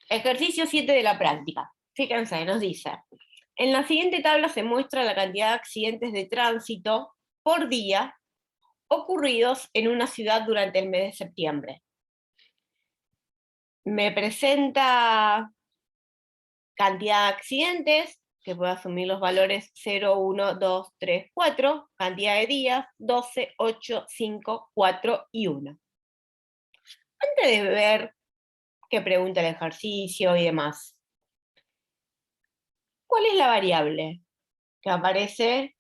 Ejercicio 7 de la práctica. Fíjense, nos dice, en la siguiente tabla se muestra la cantidad de accidentes de tránsito por día ocurridos en una ciudad durante el mes de septiembre. Me presenta cantidad de accidentes, que puedo asumir los valores 0, 1, 2, 3, 4, cantidad de días, 12, 8, 5, 4 y 1. Antes de ver qué pregunta el ejercicio y demás, ¿cuál es la variable que aparece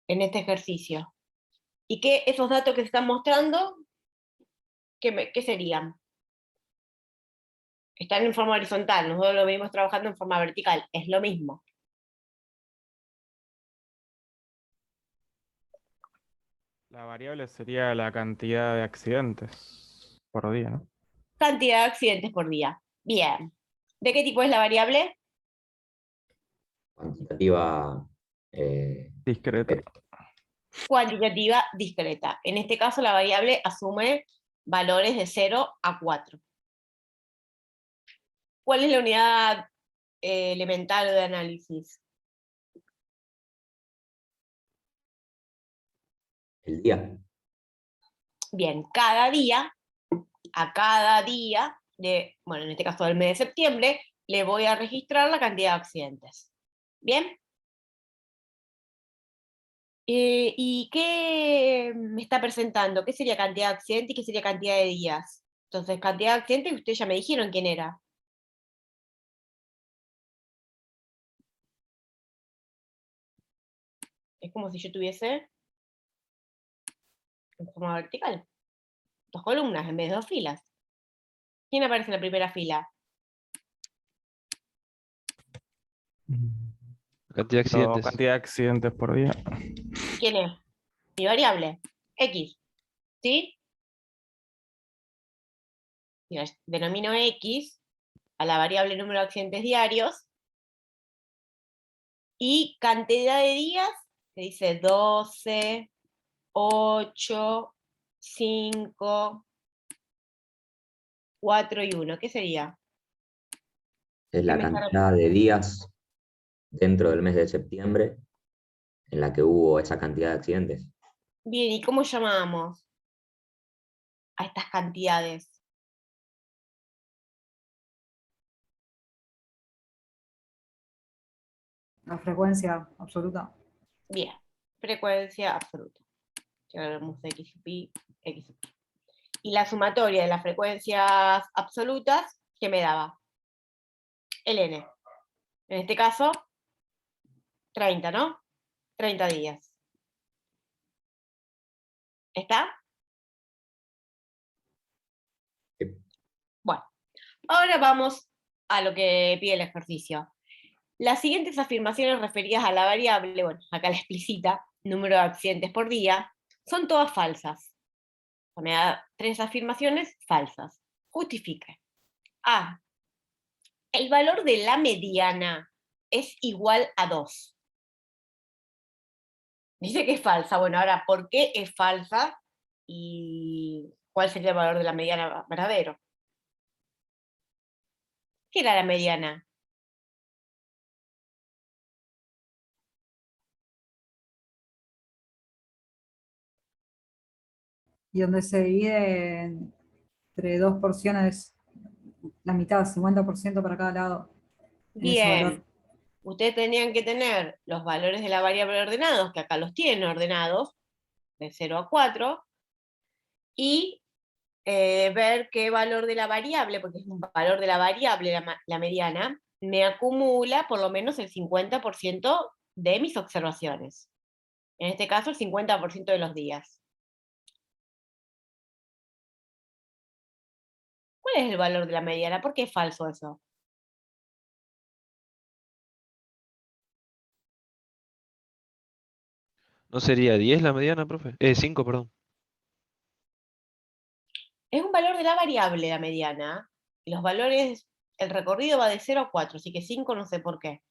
en este ejercicio? ¿Y qué esos datos que se están mostrando, qué serían? Están en forma horizontal, nosotros lo venimos trabajando en forma vertical, es lo mismo. La variable sería la cantidad de accidentes por día, ¿no? Cantidad de accidentes por día. Bien. ¿De qué tipo es la variable? Cuantitativa. Discreta. Cuantitativa discreta. En este caso la variable asume valores de 0 a 4. ¿Cuál es la unidad elemental de análisis? El día. Bien, a cada día, bueno, en este caso del mes de septiembre, le voy a registrar la cantidad de accidentes. ¿Bien? ¿Y qué me está presentando? ¿Qué sería cantidad de accidentes y qué sería cantidad de días? Entonces, cantidad de accidentes, ustedes ya me dijeron quién era. Es como si yo tuviese en forma vertical 2 columnas en vez de 2 filas. ¿Quién aparece en la primera fila? Cantidad de accidentes. Cantidad de accidentes por día. ¿Quién es? Mi variable, X. ¿Sí? Mira, denomino X a la variable número de accidentes diarios. Y cantidad de días, que dice 12, 8, 5, 4 y 1. ¿Qué sería? Es ¿Qué la me está cantidad de días dentro del mes de septiembre en la que hubo esa cantidad de accidentes. Bien, ¿y cómo llamamos a estas cantidades? La frecuencia absoluta. Bien, frecuencia absoluta. Ya hablamos de X y X. Y la sumatoria de las frecuencias absolutas, ¿qué me daba? El N. En este caso, 30, ¿no? 30 días. ¿Está? Sí. Bueno, ahora vamos a lo que pide el ejercicio. Las siguientes afirmaciones referidas a la variable, bueno, acá la explicita, número de accidentes por día, son todas falsas. Me da 3 afirmaciones falsas. Justifique. A. El valor de la mediana es igual a 2. Dice que es falsa. Bueno, ahora, ¿por qué es falsa? ¿Y cuál sería el valor de la mediana verdadero? ¿Qué era la mediana? Y donde se divide entre dos porciones, la mitad, 50% para cada lado, en ese Bien, valor. ustedes tenían que tener los valores de la variable ordenados, que acá los tienen ordenados, de 0 a 4, y ver qué valor de la variable, porque es un valor de la variable la mediana, me acumula por lo menos el 50% de mis observaciones. En este caso, el 50% de los días. ¿Cuál es el valor de la mediana? ¿Por qué es falso eso? ¿No sería 10 la mediana, profe? 5, perdón. Es un valor de la variable la mediana, y los valores, el recorrido va de 0 a 4, así que 5 no sé por qué.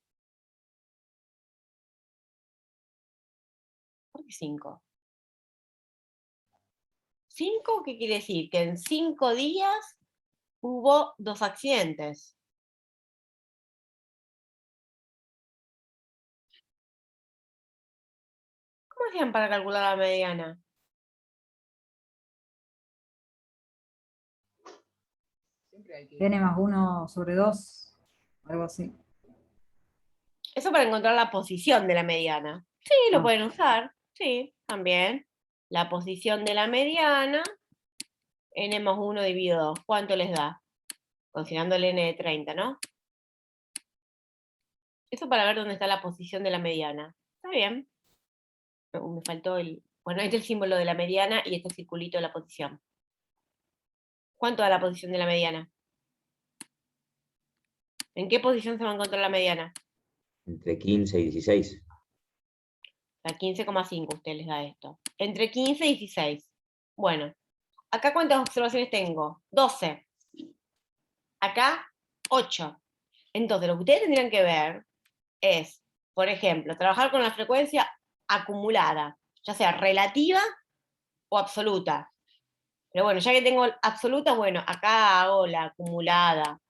¿Por qué 5? ¿5 qué quiere decir? Que en 5 días hubo 2 accidentes. ¿Cómo hacían para calcular la mediana? N más 1 sobre 2, algo así. Eso para encontrar la posición de la mediana. Sí, lo Ah. pueden usar. Sí, también. La posición de la mediana, n más 1 dividido 2. ¿Cuánto les da? Considerando el n de 30, ¿no? Eso para ver dónde está la posición de la mediana. Está bien. Me faltó el... Bueno, este es el símbolo de la mediana y este circulito de la posición. ¿Cuánto da la posición de la mediana? ¿En qué posición se va a encontrar la mediana? Entre 15 y 16. O sea, 15,5 usted les da esto. Entre 15 y 16. Bueno, acá ¿cuántas observaciones tengo? 12. Acá, 8. Entonces, lo que ustedes tendrían que ver es, por ejemplo, trabajar con la frecuencia acumulada, ya sea relativa o absoluta. Pero bueno, ya que tengo absoluta, bueno, acá hago la acumulada.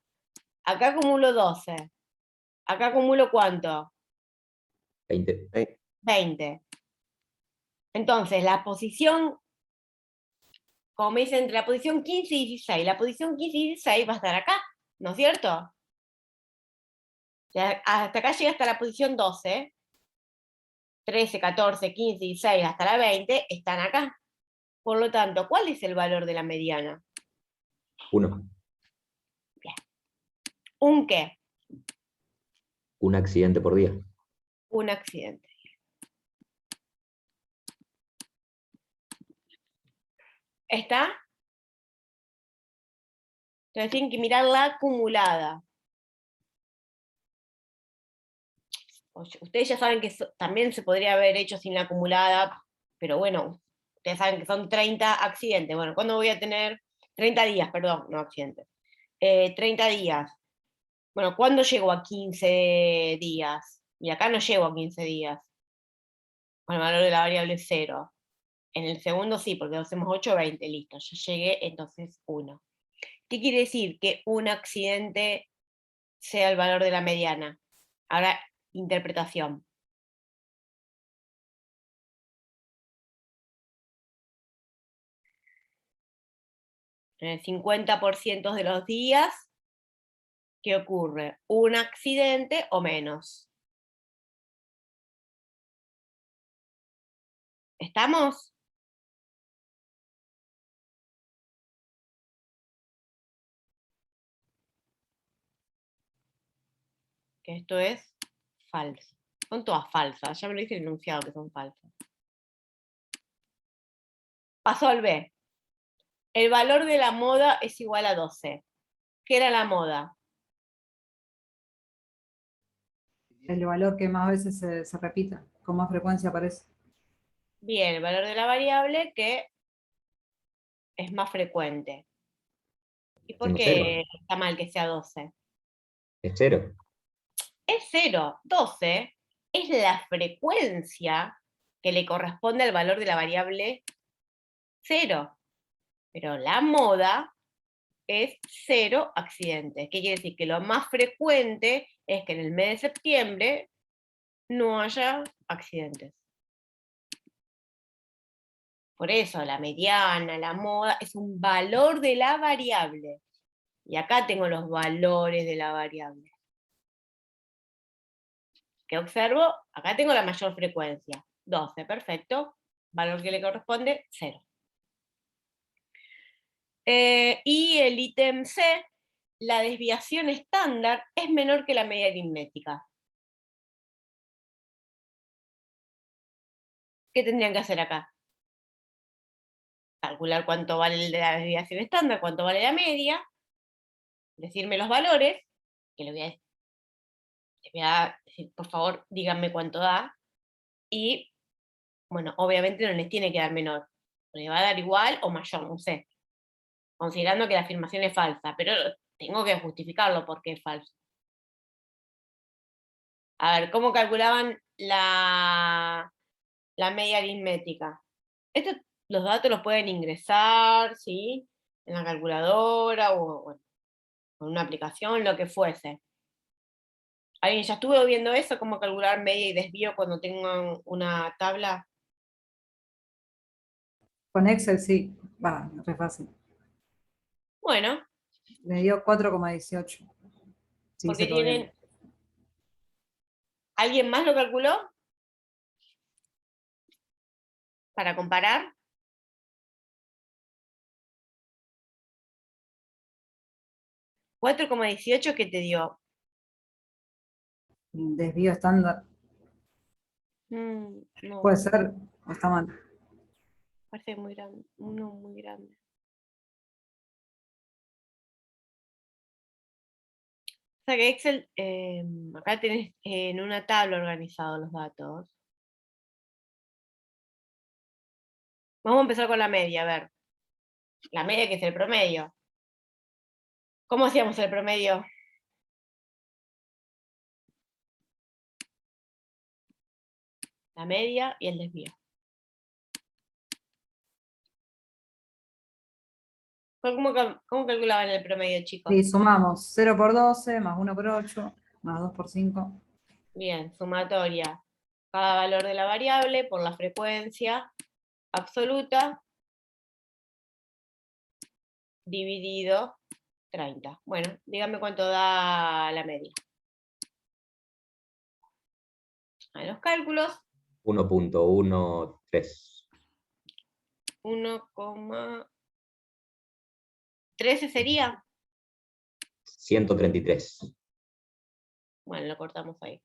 Acá acumulo 12. Acá acumulo ¿cuánto? 20. 20. Entonces, la posición, como me dicen, entre la posición 15 y 16, la posición 15 y 16 va a estar acá, ¿no es cierto? O sea, hasta acá llega hasta la posición 12, 13, 14, 15, 16, hasta la 20, están acá. Por lo tanto, ¿cuál es el valor de la mediana? 1. ¿Un qué? Un accidente por día. Un accidente. ¿Está? Entonces tienen que mirar la acumulada. Ustedes ya saben que también se podría haber hecho sin la acumulada, pero bueno, ustedes saben que son 30 accidentes. Bueno, ¿cuándo voy a tener? 30 días, perdón, no accidentes. 30 días. Bueno, ¿cuándo llego a 15 días? Y acá no llego a 15 días. Con el valor de la variable es 0. En el segundo sí, porque hacemos 8, 20, listo. Yo llegué, entonces 1. ¿Qué quiere decir que un accidente sea el valor de la mediana? Ahora, interpretación. En el 50% de los días, ¿qué ocurre? Un accidente o menos. ¿Estamos? Que esto es falso. Son todas falsas, ya me lo dice el enunciado que son falsas. Paso al B. El valor de la moda es igual a 12. ¿Qué era la moda? El valor que más veces se repita, con más frecuencia aparece. Bien, el valor de la variable que es más frecuente. ¿Y por Tengo qué 0. está mal que sea 12? Es 0. Es 0. 12 es la frecuencia que le corresponde al valor de la variable 0. Pero la moda es 0 accidentes. ¿Qué quiere decir? Que lo más frecuente es que en el mes de septiembre no haya accidentes. Por eso la mediana, la moda, es un valor de la variable. Y acá tengo los valores de la variable. ¿Qué observo? Acá tengo la mayor frecuencia. 12, perfecto. Valor que le corresponde, 0. Y el ítem C, la desviación estándar es menor que la media aritmética. ¿Qué tendrían que hacer acá? Calcular cuánto vale la desviación estándar, cuánto vale la media, decirme los valores, que les voy a decir, por favor, díganme cuánto da, y, bueno, obviamente no les tiene que dar menor, le va a dar igual o mayor, no sé, considerando que la afirmación es falsa, pero tengo que justificarlo porque es falso. A ver, ¿cómo calculaban la media aritmética? Los datos los pueden ingresar, ¿sí? En la calculadora o bueno, con una aplicación, lo que fuese. ¿Alguien ya estuvo viendo eso? ¿Cómo calcular media y desvío cuando tengan una tabla? Con Excel sí, va, re fácil. Bueno, Me dio 4,18. Sí, porque hice todo bien. tienen... ¿Alguien más lo calculó? Para comparar. ¿4,18 qué te dio? Desvío estándar. No, Puede ser, o está mal. parece muy grande. Uno muy grande. O sea que Excel, acá tenés en una tabla organizados los datos. Vamos a empezar con la media, a ver. La media que es el promedio. ¿Cómo hacíamos el promedio? La media y el desvío. ¿Cómo calculaban el promedio, chicos? Y sumamos 0 por 12, más 1 por 8, más 2 por 5. Bien, sumatoria. Cada valor de la variable por la frecuencia absoluta dividido 30. Bueno, dígame cuánto da la media. A los cálculos, 1.13. 1,13 sería. 133. Bueno, lo cortamos ahí.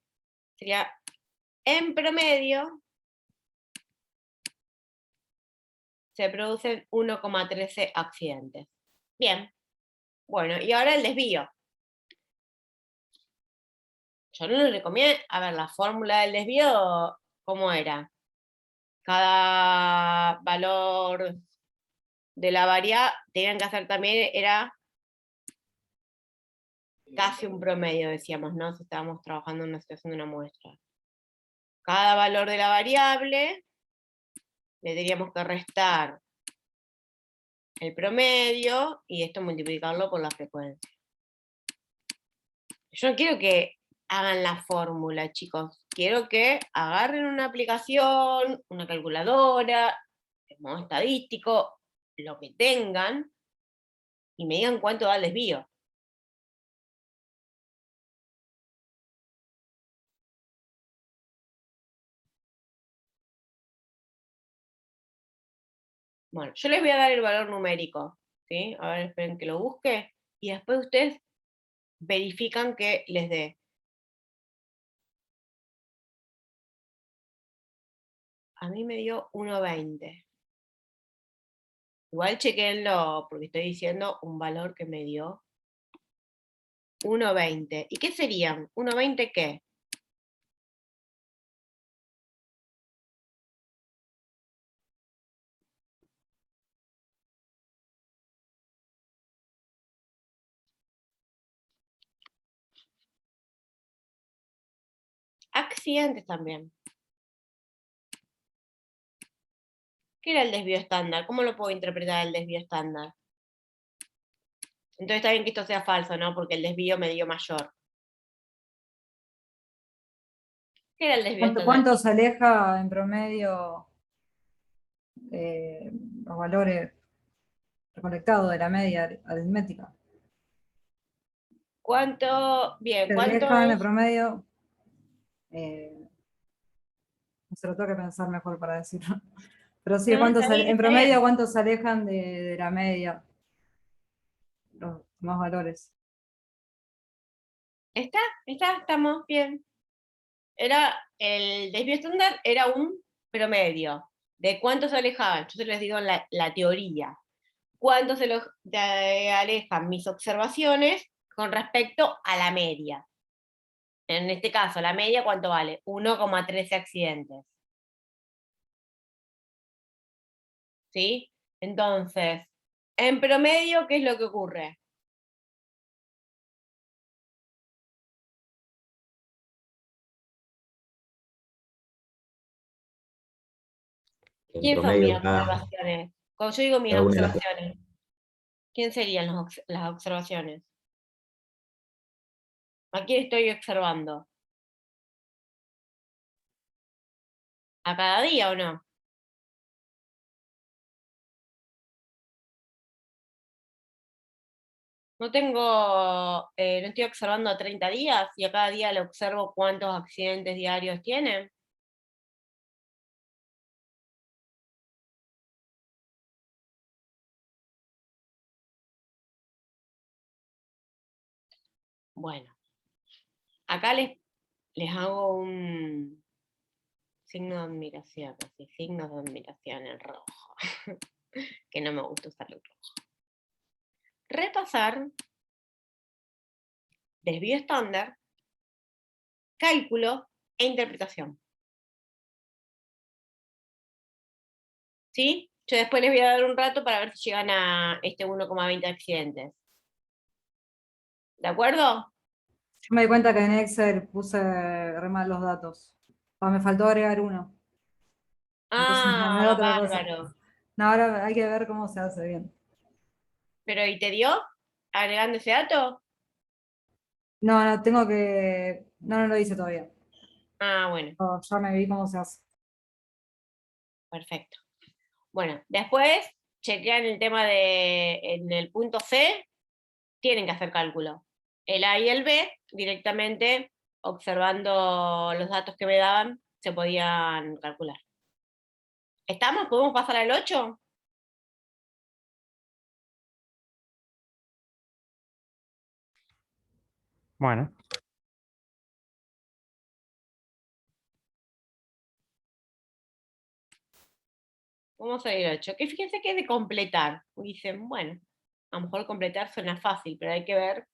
Sería en promedio se producen 1,13 accidentes. Bien. Bueno, y ahora el desvío. Yo no les recomiendo, a ver, la fórmula del desvío, ¿cómo era? Cada valor de la variable, tenían que hacer también, era casi un promedio, decíamos, ¿no? Si estábamos trabajando en una situación de una muestra. Cada valor de la variable, le teníamos que restar el promedio, y esto multiplicarlo por la frecuencia. Yo no quiero que hagan la fórmula, chicos. Quiero que agarren una aplicación, una calculadora, el modo estadístico, lo que tengan, y me digan cuánto da el desvío. Bueno, yo les voy a dar el valor numérico, ¿sí? A ver, esperen que lo busque, y después ustedes verifican que les dé. A mí me dio 1,20. Igual chequenlo, porque estoy diciendo un valor que me dio 1,20. ¿Y qué serían? ¿1,20 qué? Accidentes también. ¿Qué era el desvío estándar? ¿Cómo lo puedo interpretar el desvío estándar? Entonces está bien que esto sea falso, ¿no? Porque el desvío me dio mayor. ¿Qué era el desvío estándar? ¿Cuánto se aleja en promedio los valores recolectados de la media aritmética? ¿Cuánto? Bien, Se ¿cuánto alejan en es? promedio. Se lo tengo que pensar mejor para decirlo. Pero sí, No, está bien, en está bien. promedio, ¿cuántos se alejan de la media? Los más valores. Estamos bien. El desvío estándar era un promedio. ¿De cuánto se alejaban? Yo se les digo la teoría. ¿Cuánto alejan mis observaciones con respecto a la media? En este caso, la media, ¿cuánto vale? 1,13 accidentes. ¿Sí? Entonces, en promedio, ¿qué es lo que ocurre? En ¿Quién son mis promedio, observaciones? Cuando yo digo mis cada una de las observaciones, ¿quién serían las observaciones? ¿A quién estoy observando? ¿A cada día o no? No estoy observando a 30 días y a cada día le observo cuántos accidentes diarios tiene. Bueno, acá les hago un signo de admiración, así, signos de admiración en rojo, que no me gusta usar el rojo. Repasar, desvío estándar, cálculo e interpretación. ¿Sí? Yo después les voy a dar un rato para ver si llegan a este 1,20 accidentes. ¿De acuerdo? Yo me di cuenta que en Excel puse re mal los datos. Me faltó agregar uno. Entonces me da otra cosa. Bárbaro. No, ahora hay que ver cómo se hace bien. ¿Pero y te dio agregando ese dato? No, tengo que. No lo hice todavía. Ah, bueno, Ya me vi cómo se hace. perfecto. Bueno, después chequean el tema en el punto C, tienen que hacer cálculo. El A y el B, directamente, observando los datos que me daban, se podían calcular. ¿Estamos? ¿Podemos pasar al 8? Bueno, Vamos a ir al 8. Que fíjense que es de completar. Y dicen, bueno, a lo mejor completar suena fácil, pero hay que ver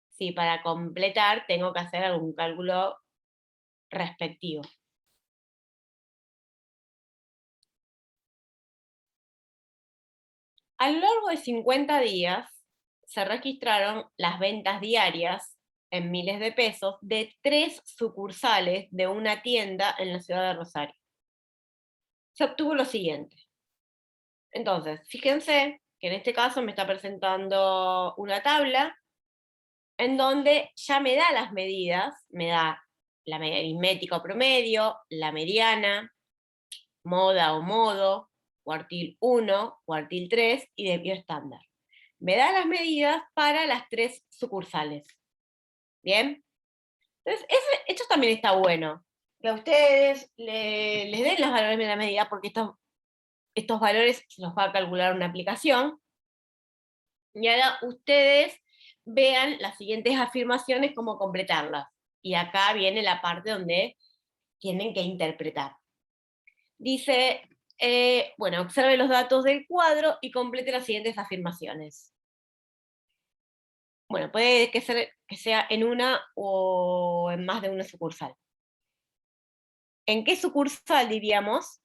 si para completar tengo que hacer algún cálculo respectivo. A lo largo de 50 días se registraron las ventas diarias en miles de pesos de 3 sucursales de una tienda en la ciudad de Rosario. Se obtuvo lo siguiente. Entonces, fíjense que en este caso me está presentando una tabla en donde ya me da las medidas, me da la aritmética promedio, la mediana, moda o modo, cuartil 1, cuartil 3 y desvío estándar. Me da las medidas para las 3 sucursales. ¿Bien? Entonces, esto también está bueno, que a ustedes les den los valores de la medida, porque estos valores se los va a calcular una aplicación, y ahora ustedes vean las siguientes afirmaciones, cómo completarlas. Y acá viene la parte donde tienen que interpretar. Dice, bueno, observe los datos del cuadro y complete las siguientes afirmaciones. Bueno, puede que sea en una o en más de una sucursal. ¿En qué sucursal diríamos?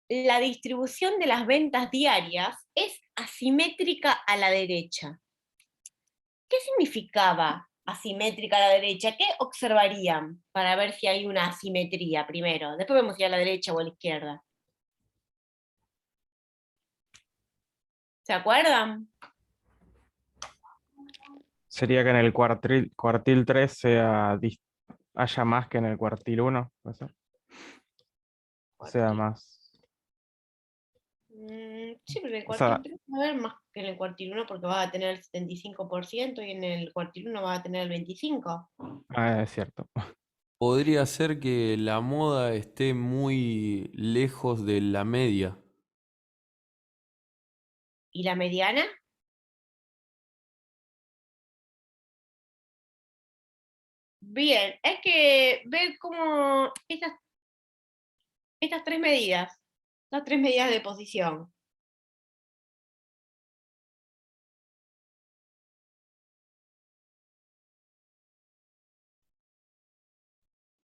La distribución de las ventas diarias es asimétrica a la derecha. ¿Qué significaba asimétrica a la derecha? ¿Qué observarían para ver si hay una asimetría primero? Después vemos si a la derecha o a la izquierda. ¿Se acuerdan? sería que en el cuartil 3 haya más que en el cuartil 1, ¿puede ser? Sea más. Sí, pero en el O sea, cuartil 3 va a haber más que en el cuartil 1 porque vas a tener el 75% y en el cuartil 1 vas a tener el 25%. es cierto. Podría ser que la moda esté muy lejos de la media. ¿Y la mediana? Bien, hay que ver cómo estas 3 medidas, las 3 medidas de posición.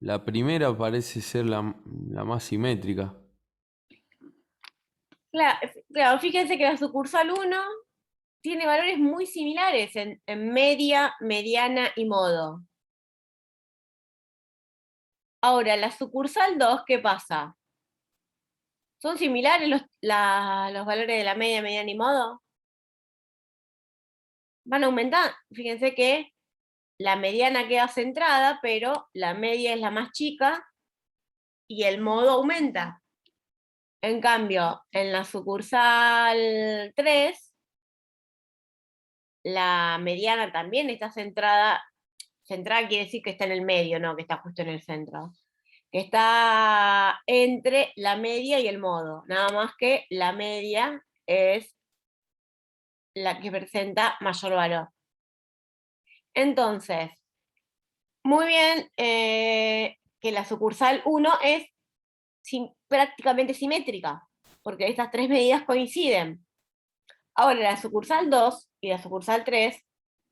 La primera parece ser la más simétrica. Claro, fíjense que la sucursal 1 tiene valores muy similares en media, mediana y modo. Ahora, la sucursal 2, ¿qué pasa? ¿Son similares los valores de la media, mediana y modo? Van a aumentar. Fíjense que la mediana queda centrada, pero la media es la más chica y el modo aumenta. En cambio, en la sucursal 3, la mediana también está centrada. Centrada quiere decir que está en el medio, no, que está justo en el centro. Que está entre la media y el modo. Nada más que la media es la que presenta mayor valor. Entonces, muy bien que la sucursal 1 es prácticamente simétrica, porque estas tres medidas coinciden. Ahora, la sucursal 2 y la sucursal 3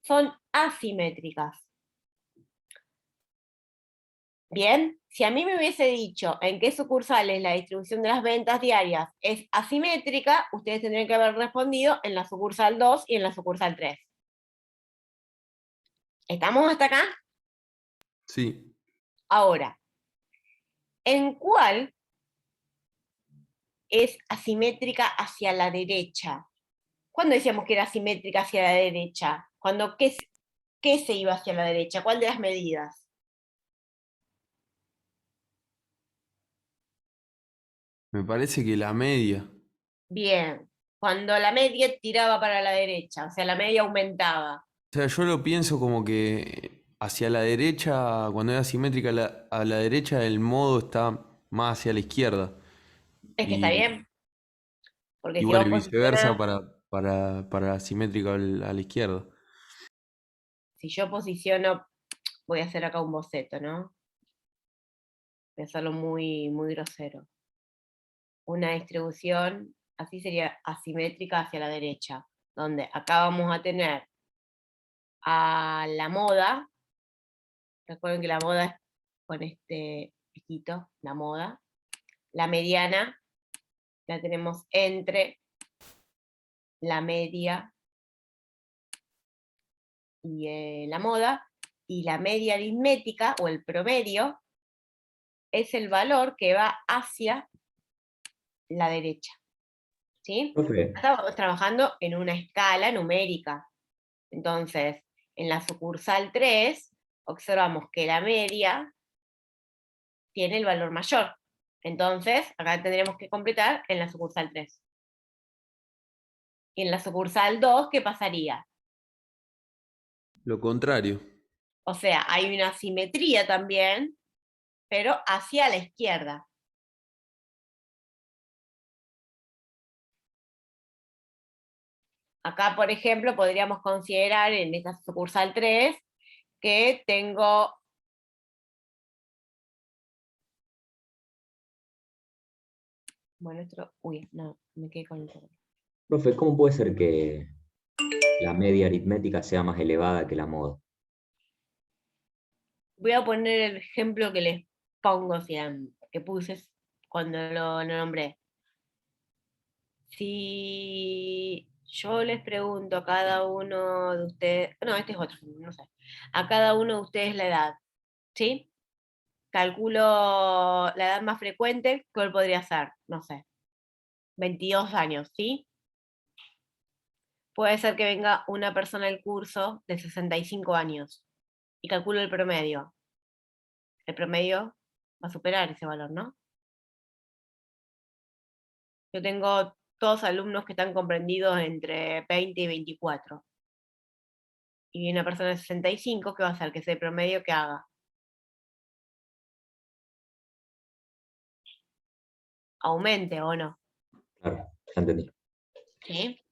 son asimétricas. Bien, si a mí me hubiese dicho en qué sucursales la distribución de las ventas diarias es asimétrica, ustedes tendrían que haber respondido en la sucursal 2 y en la sucursal 3. ¿Estamos hasta acá? Sí. Ahora, ¿en cuál es asimétrica hacia la derecha? ¿Cuándo decíamos que era asimétrica hacia la derecha? ¿Cuándo qué se iba hacia la derecha? ¿Cuál de las medidas? Me parece que la media. Bien, cuando la media tiraba para la derecha, o sea, la media aumentaba. O sea, yo lo pienso como que hacia la derecha, cuando es asimétrica a la derecha, el modo está más hacia la izquierda. Es que está Y bien, porque si igual vos y viceversa posicionás, para la asimétrica a la izquierda. si yo posiciono, voy a hacer acá un boceto, ¿no? Voy a hacerlo muy, muy grosero. Una distribución, así sería asimétrica hacia la derecha, donde acá vamos a tener a la moda. Recuerden que la moda es con este piquito, la moda. La mediana la tenemos entre la media y la moda, y la media aritmética o el promedio es el valor que va hacia la derecha. ¿Sí? Profe, Estamos trabajando en una escala numérica. Entonces, en la sucursal 3, observamos que la media tiene el valor mayor. Entonces, acá tendremos que completar en la sucursal 3. Y en la sucursal 2, ¿qué pasaría? Lo contrario. O sea, hay una simetría también, pero hacia la izquierda. Acá, por ejemplo, podríamos considerar en esta sucursal 3 que tengo bueno, esto, uy, no, me quedé con el todo. profe, ¿cómo puede ser que la media aritmética sea más elevada que la moda? Voy a poner el ejemplo que les pongo, o sea, que puse cuando lo nombré. Si yo les pregunto a cada uno de ustedes, no, este es otro, no sé, a cada uno de ustedes la edad, ¿sí? Calculo la edad más frecuente, ¿cuál podría ser? No sé, 22 años, ¿sí? Puede ser que venga una persona al curso de 65 años y calculo el promedio. El promedio va a superar ese valor, ¿no? Yo tengo todos alumnos que están comprendidos entre 20 y 24. Y viene una persona de 65, ¿qué va a hacer? Que ese promedio que haga. Aumente o no. Claro, ya entendí. ¿Sí?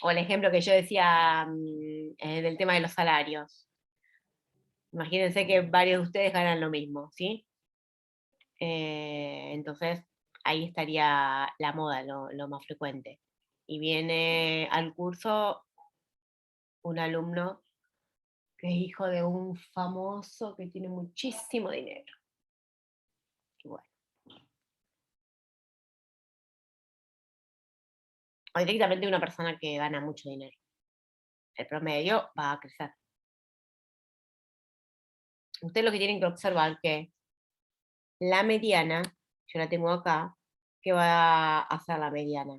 O el ejemplo que yo decía del tema de los salarios. Imagínense que varios de ustedes ganan lo mismo, ¿sí? Entonces, ahí estaría la moda, lo más frecuente. Y viene al curso un alumno que es hijo de un famoso que tiene muchísimo dinero. Y bueno. O directamente una persona que gana mucho dinero. El promedio va a crecer. Ustedes lo que tienen que observar que la mediana, yo la tengo acá, ¿qué va a hacer la mediana?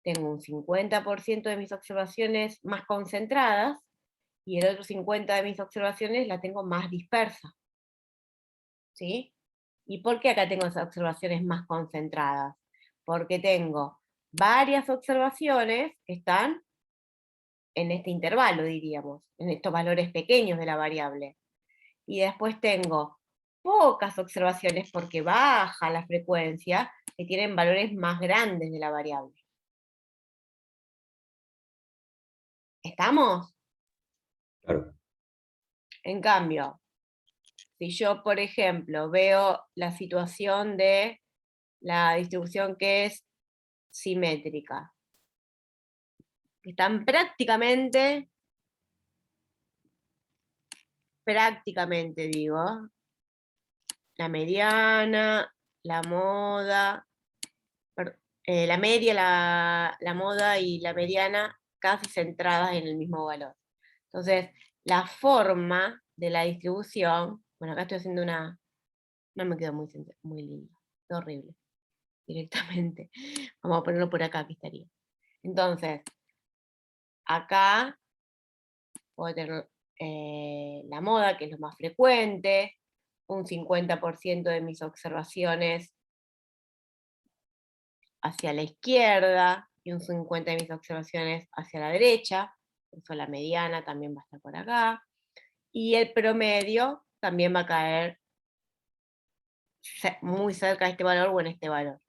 Tengo un 50% de mis observaciones más concentradas y el otro 50 de mis observaciones la tengo más dispersa. ¿Sí? ¿Y por qué acá tengo esas observaciones más concentradas? Porque tengo varias observaciones que están en este intervalo, diríamos, en estos valores pequeños de la variable. Y después tengo pocas observaciones porque baja la frecuencia, que tienen valores más grandes de la variable. ¿Estamos? Claro. En cambio, si yo, por ejemplo, veo la situación de la distribución que es simétrica, que están prácticamente digo, la mediana, la moda, la media, la moda y la mediana casi centradas en el mismo valor. Entonces, la forma de la distribución, bueno, acá estoy haciendo una, no me quedó muy lindo, es horrible, directamente. Vamos a ponerlo por acá, que estaría. Entonces, acá puedo tener la moda, que es lo más frecuente, un 50% de mis observaciones hacia la izquierda y un 50% de mis observaciones hacia la derecha, por eso la mediana también va a estar por acá, y el promedio también va a caer muy cerca de este valor o en este valor.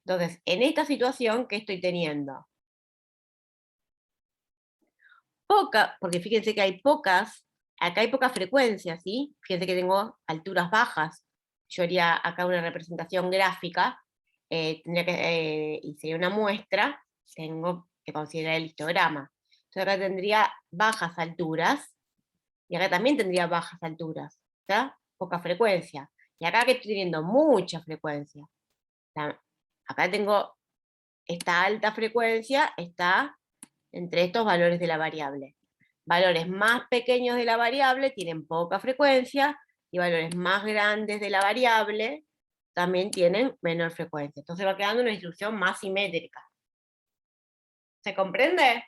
Entonces, en esta situación, ¿qué estoy teniendo? Porque fíjense que hay pocas, acá hay poca frecuencia, ¿sí? Fíjense que tengo alturas bajas. Yo haría acá una representación gráfica, tendría que, y sería una muestra, tengo que considerar el histograma. Entonces acá tendría bajas alturas, y acá también tendría bajas alturas, ¿está? Poca frecuencia. Y acá que estoy teniendo mucha frecuencia. Acá tengo esta alta frecuencia, está entre estos valores de la variable. Valores más pequeños de la variable tienen poca frecuencia, y valores más grandes de la variable también tienen menor frecuencia. Entonces va quedando una distribución más simétrica. ¿Se comprende?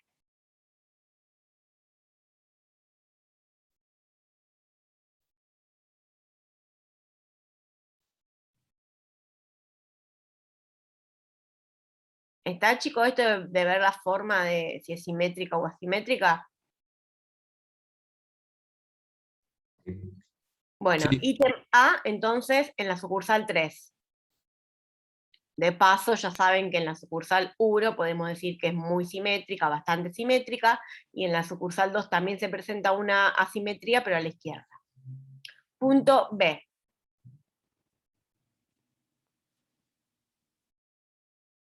¿Está, chicos, esto de ver la forma de si es simétrica o asimétrica? Bueno, Sí. ítem A, entonces, en la sucursal 3. De paso, ya saben que en la sucursal 1 podemos decir que es muy simétrica, bastante simétrica, y en la sucursal 2 también se presenta una asimetría, pero a la izquierda. Punto B.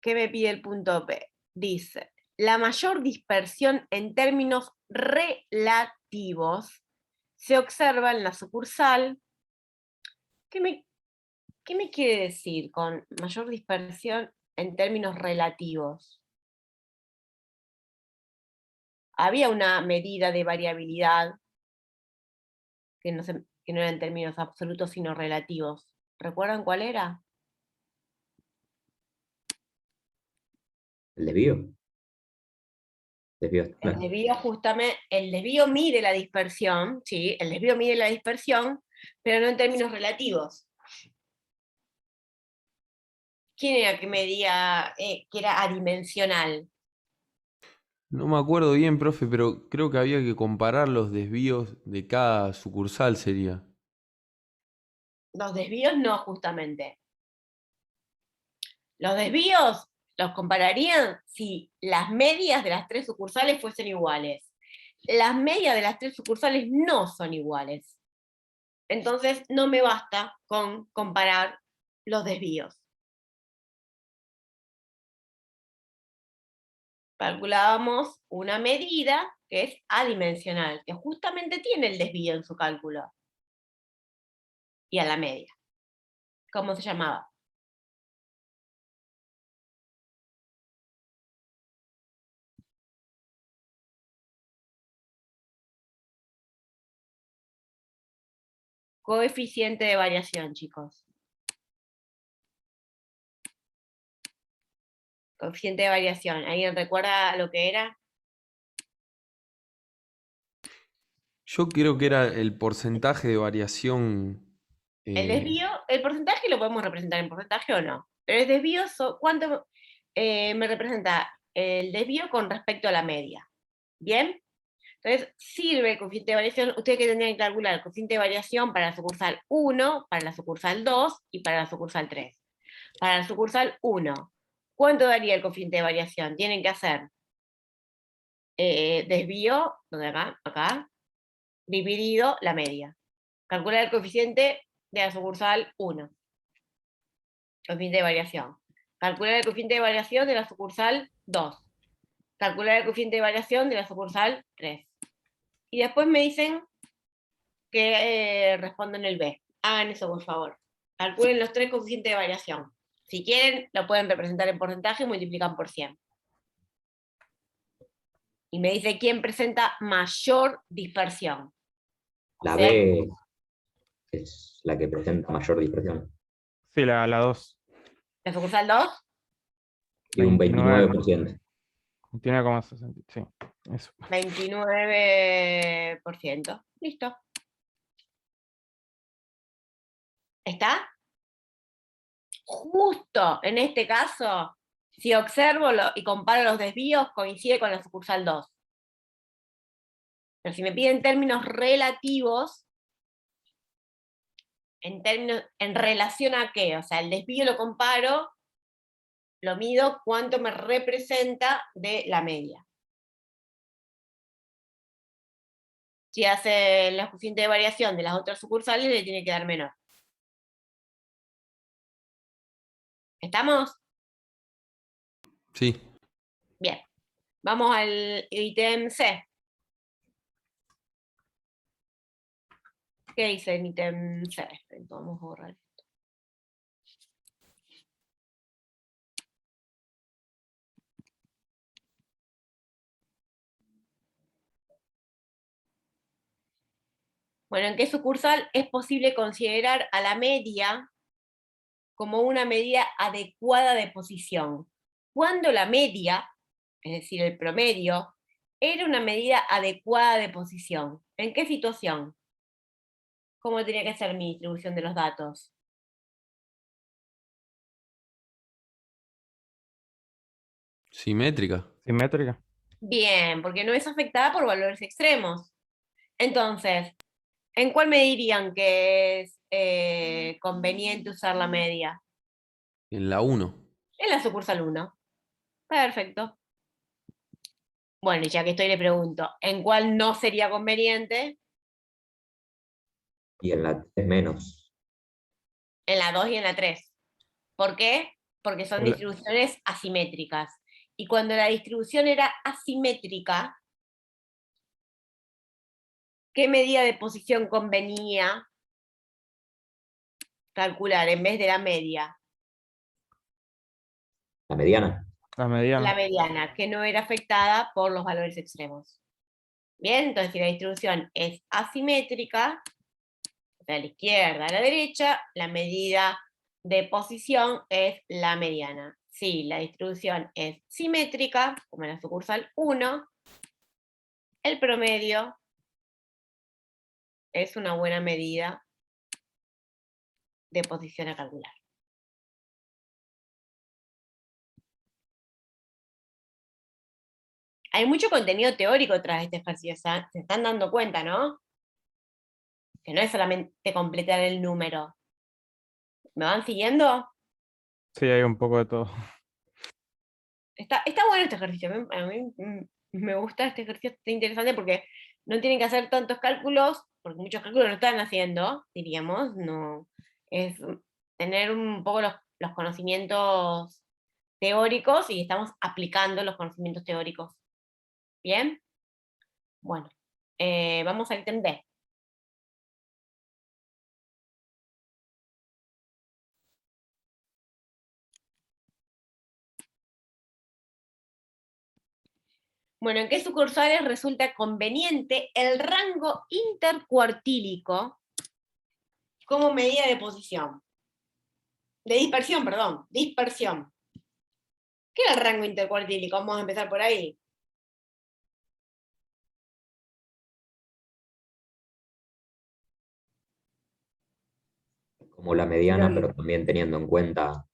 ¿Qué me pide el punto B? Dice, la mayor dispersión en términos relativos se observa en la sucursal. ¿Qué me quiere decir con mayor dispersión en términos relativos? Había una medida de variabilidad que no era en términos absolutos, sino relativos. ¿Recuerdan cuál era? ¿El desvío? Desvío El estándar. desvío, justamente, el desvío mide la dispersión, ¿sí? El desvío mide la dispersión, pero no en términos relativos. ¿Quién era que medía, que era adimensional? No me acuerdo bien, profe, pero creo que había que comparar los desvíos de cada sucursal, sería. Los desvíos no, justamente. Los desvíos los compararían si las medias de las 3 sucursales fuesen iguales. Las medias de las 3 sucursales no son iguales. Entonces no me basta con comparar los desvíos. Calculábamos una medida que es adimensional, que justamente tiene el desvío en su cálculo. Y a la media. ¿Cómo se llamaba? Coeficiente de variación, chicos. Coeficiente de variación. ¿Alguien recuerda lo que era? Yo creo que era el porcentaje de variación. El desvío, el porcentaje lo podemos representar en porcentaje o no. Pero el desvío, ¿cuánto me representa el desvío con respecto a la media? ¿Bien? Entonces, sirve el coeficiente de variación. Ustedes que tendrían que calcular el coeficiente de variación para la sucursal 1, para la sucursal 2 y para la sucursal 3. Para la sucursal 1, ¿cuánto daría el coeficiente de variación? Tienen que hacer desvío, donde acá, dividido la media. Calcular el coeficiente de la sucursal 1. Coeficiente de variación. Calcular el coeficiente de variación de la sucursal 2. Calcular el coeficiente de variación de la sucursal 3. Y después me dicen que responden el B. Hagan eso, por favor. Calculen los 3 coeficientes de variación. Si quieren, lo pueden representar en porcentaje y multiplican por 100. Y me dice quién presenta mayor dispersión. La O sea, B es la que presenta mayor dispersión. Sí, la 2. la sucursal 2, Y un 29. 29%. 29,60. Sí, eso. 29%. Listo. ¿Está? Justo en este caso, si observo y comparo los desvíos, coincide con la sucursal 2. Pero si me piden términos relativos, en relación a qué, o sea, el desvío lo comparo, lo mido, cuánto me representa de la media. Si hace el coeficiente de variación de las otras sucursales, le tiene que dar menor. ¿Estamos? Sí. Bien. Vamos al ítem C. ¿Qué dice el ítem C? Vamos a borrar. Bueno, ¿en qué sucursal es posible considerar a la media como una medida adecuada de posición? Cuando la media, es decir, el promedio, era una medida adecuada de posición. ¿En qué situación? ¿Cómo tenía que ser mi distribución de los datos? Simétrica. Simétrica. Bien, porque no es afectada por valores extremos. Entonces, ¿en cuál me dirían que es conveniente usar la media? En la 1. En la sucursal 1. Perfecto. Bueno, y ya que estoy le pregunto, ¿en cuál no sería conveniente? Y en la 3 menos. En la 2 y en la 3. ¿Por qué? Porque son En la- distribuciones asimétricas. Y cuando la distribución era asimétrica, ¿qué medida de posición convenía calcular en vez de la media? La mediana. La La mediana. mediana, que no era afectada por los valores extremos. Bien, entonces si la distribución es asimétrica, de la izquierda a la derecha, la medida de posición es la mediana. Si la distribución es simétrica, como en la sucursal 1, el promedio es una buena medida de posición a calcular. Hay mucho contenido teórico tras este ejercicio, se están dando cuenta, ¿no? Que no es solamente completar el número. ¿Me van siguiendo? Sí, hay un poco de todo. Está bueno este ejercicio. A mí me gusta este ejercicio, está interesante porque no tienen que hacer tantos cálculos, porque muchos cálculos no están haciendo, diríamos. No, es tener un poco los conocimientos teóricos y estamos aplicando los conocimientos teóricos. ¿Bien? Bueno, vamos al ítem D. Bueno, ¿en qué sucursales resulta conveniente el rango intercuartílico como medida de posición? De dispersión, perdón, dispersión. ¿Qué era el rango intercuartílico? Vamos a empezar por ahí. como la mediana, Tirarle. pero también teniendo en cuenta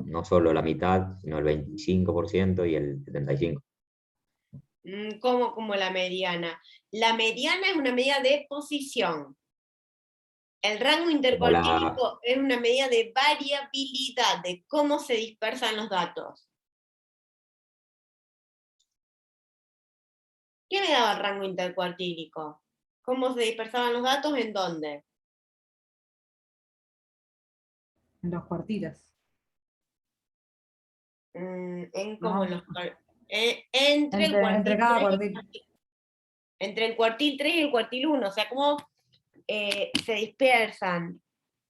no solo la mitad, sino el 25% y el 75%. Como la mediana. La mediana es una medida de posición. El rango intercuartílico es una medida de variabilidad, de cómo se dispersan los datos. ¿Qué me daba el rango intercuartílico? ¿Cómo se dispersaban los datos? ¿En dónde? En los cuartiles. En ¿No? como entre el cuartil Entre cada 3 cuartil. entre el cuartil 3 y el cuartil 1, o sea, cómo se dispersan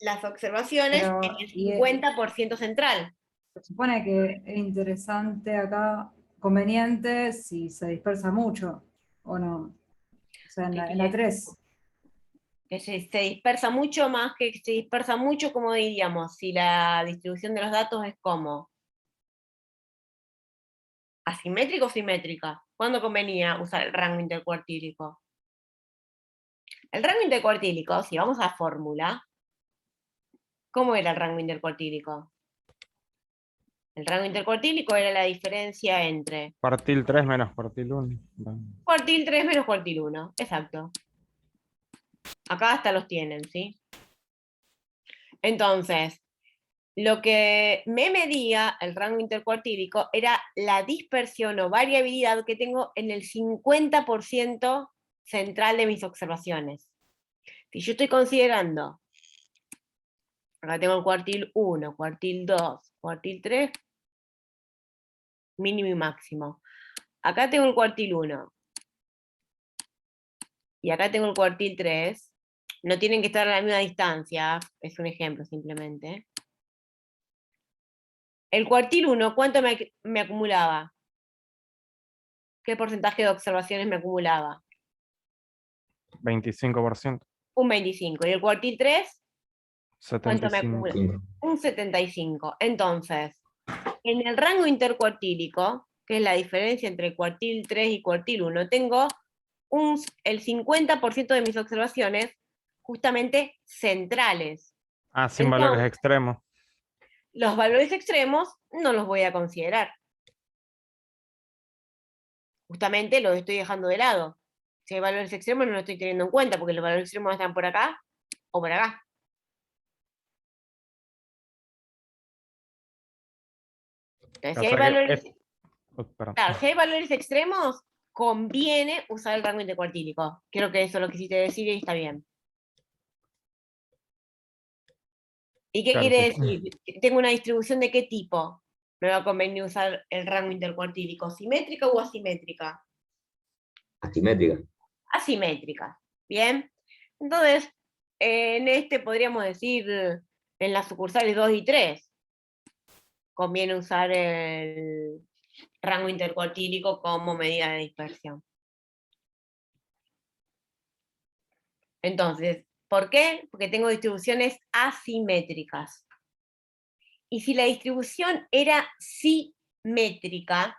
las observaciones Pero, en el y 50% central. se supone que es interesante acá, conveniente si se dispersa mucho, ¿o no? O sea, ¿Qué en quiere la decir? 3. Que se dispersa mucho más que se dispersa mucho, como diríamos, si la distribución de los datos es como asimétrica o simétrica. ¿Cuándo convenía usar el rango intercuartílico? El rango intercuartílico, si vamos a fórmula, ¿cómo era el rango intercuartílico? El rango intercuartílico era la diferencia entre Cuartil 3 menos cuartil 1. cuartil 3 menos cuartil 1. Exacto. Acá hasta los tienen, ¿sí? Entonces, lo que me medía el rango intercuartílico era la dispersión o variabilidad que tengo en el 50% central de mis observaciones. Si yo estoy considerando, acá tengo el cuartil 1, cuartil 2, cuartil 3, mínimo y máximo. Acá tengo el cuartil 1. Y acá tengo el cuartil 3. No tienen que estar a la misma distancia, es un ejemplo simplemente. El cuartil 1, ¿cuánto me acumulaba? ¿Qué porcentaje de observaciones me acumulaba? 25%. Un 25. ¿Y el cuartil 3? ¿Cuánto me 75. acumula? Un 75. Entonces, en el rango intercuartílico, que es la diferencia entre cuartil 3 y cuartil 1, tengo el 50% de mis observaciones justamente centrales. Ah, sin Entonces, valores extremos. los valores extremos no los voy a considerar. Justamente los estoy dejando de lado. Si hay valores extremos no los estoy teniendo en cuenta, porque los valores extremos están por acá o por acá. Entonces, si hay valores, Perdón. claro, si hay valores extremos, conviene usar el rango intercuartílico. Creo que eso lo quisiste decir y está bien. ¿Y qué Claro, quiere sí. decir? ¿Tengo una distribución de qué tipo? Me va a convenir usar el rango intercuartílico, ¿simétrica o asimétrica? Asimétrica. Asimétrica. Bien. Entonces, en este podríamos decir, en las sucursales 2 y 3, conviene usar el rango intercuartílico como medida de dispersión. Entonces, ¿por qué? Porque tengo distribuciones asimétricas. Y si la distribución era simétrica,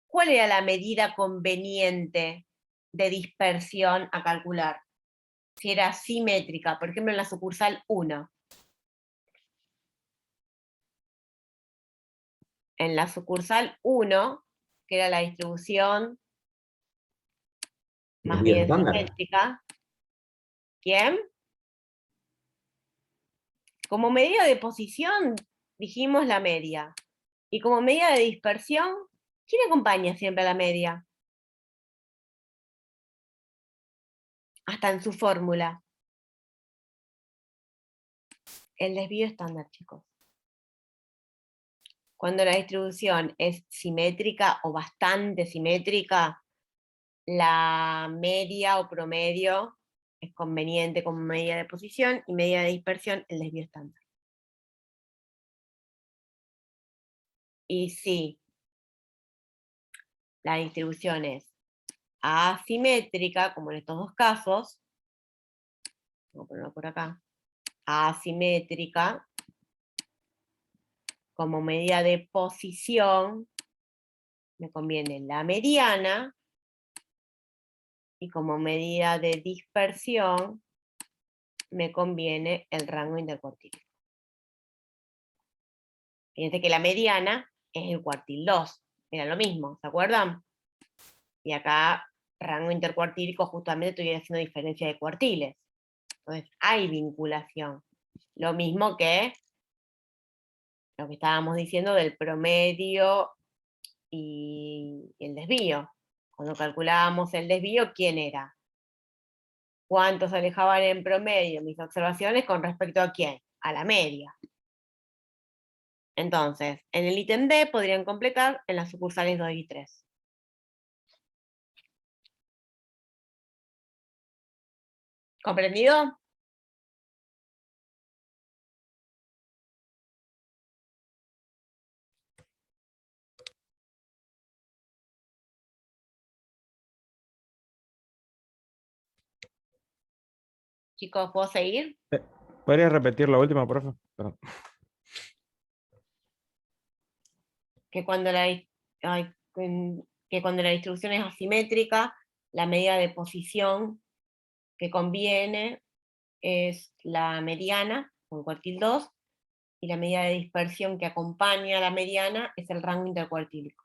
¿cuál era la medida conveniente de dispersión a calcular? Si era simétrica, por ejemplo, en la sucursal 1. En la sucursal 1, que era la distribución más Desvío bien estándar. simétrica, ¿quién? Como medida de posición, dijimos la media. Y como medida de dispersión, ¿quién acompaña siempre a la media? Hasta en su fórmula. El desvío estándar, chicos. Cuando la distribución es simétrica o bastante simétrica, la media o promedio es conveniente como medida de posición y medida de dispersión el desvío estándar. Y si la distribución es asimétrica, como en estos dos casos, voy a ponerlo por acá, asimétrica, como medida de posición, me conviene la mediana, y como medida de dispersión, me conviene el rango intercuartílico. Fíjense que la mediana es el cuartil 2, era lo mismo, ¿se acuerdan? Y acá, rango intercuartílico, justamente estoy haciendo diferencia de cuartiles. Entonces, hay vinculación. Lo mismo que lo que estábamos diciendo del promedio y el desvío. Cuando calculábamos el desvío, ¿quién era? ¿Cuántos se alejaban en promedio mis observaciones con respecto a quién? A la media. Entonces, en el ítem D podrían completar en las sucursales 2 y 3. ¿Comprendido? Chicos, ¿puedo seguir? ¿Podrías repetir la última, profe? Perdón. Que cuando que cuando la distribución es asimétrica, la medida de posición que conviene es la mediana, con cuartil 2, y la medida de dispersión que acompaña a la mediana es el rango intercuartílico.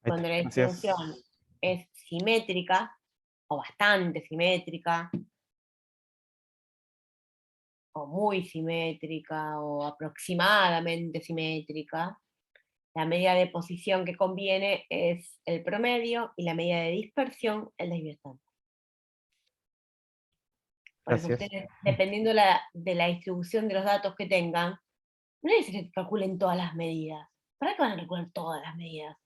Ahí Cuando está, la gracias. distribución es simétrica, o bastante simétrica, o muy simétrica, o aproximadamente simétrica, la medida de posición que conviene es el promedio y la medida de dispersión el desviostante. Por eso Gracias. ustedes, dependiendo de la distribución de los datos que tengan, no es que calculen todas las medidas. ¿Para qué van a calcular todas las medidas?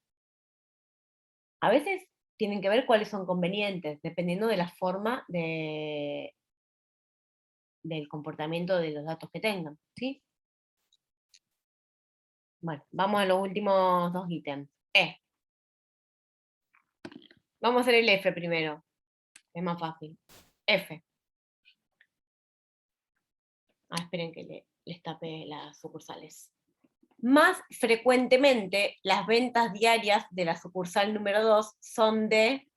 A veces tienen que ver cuáles son convenientes, dependiendo de la forma del comportamiento de los datos que tengan, ¿sí? Bueno, vamos a los últimos dos ítems. Vamos a hacer el F primero, es más fácil. F. Esperen que les tape las sucursales. Más frecuentemente, las ventas diarias de la sucursal número 2 son de...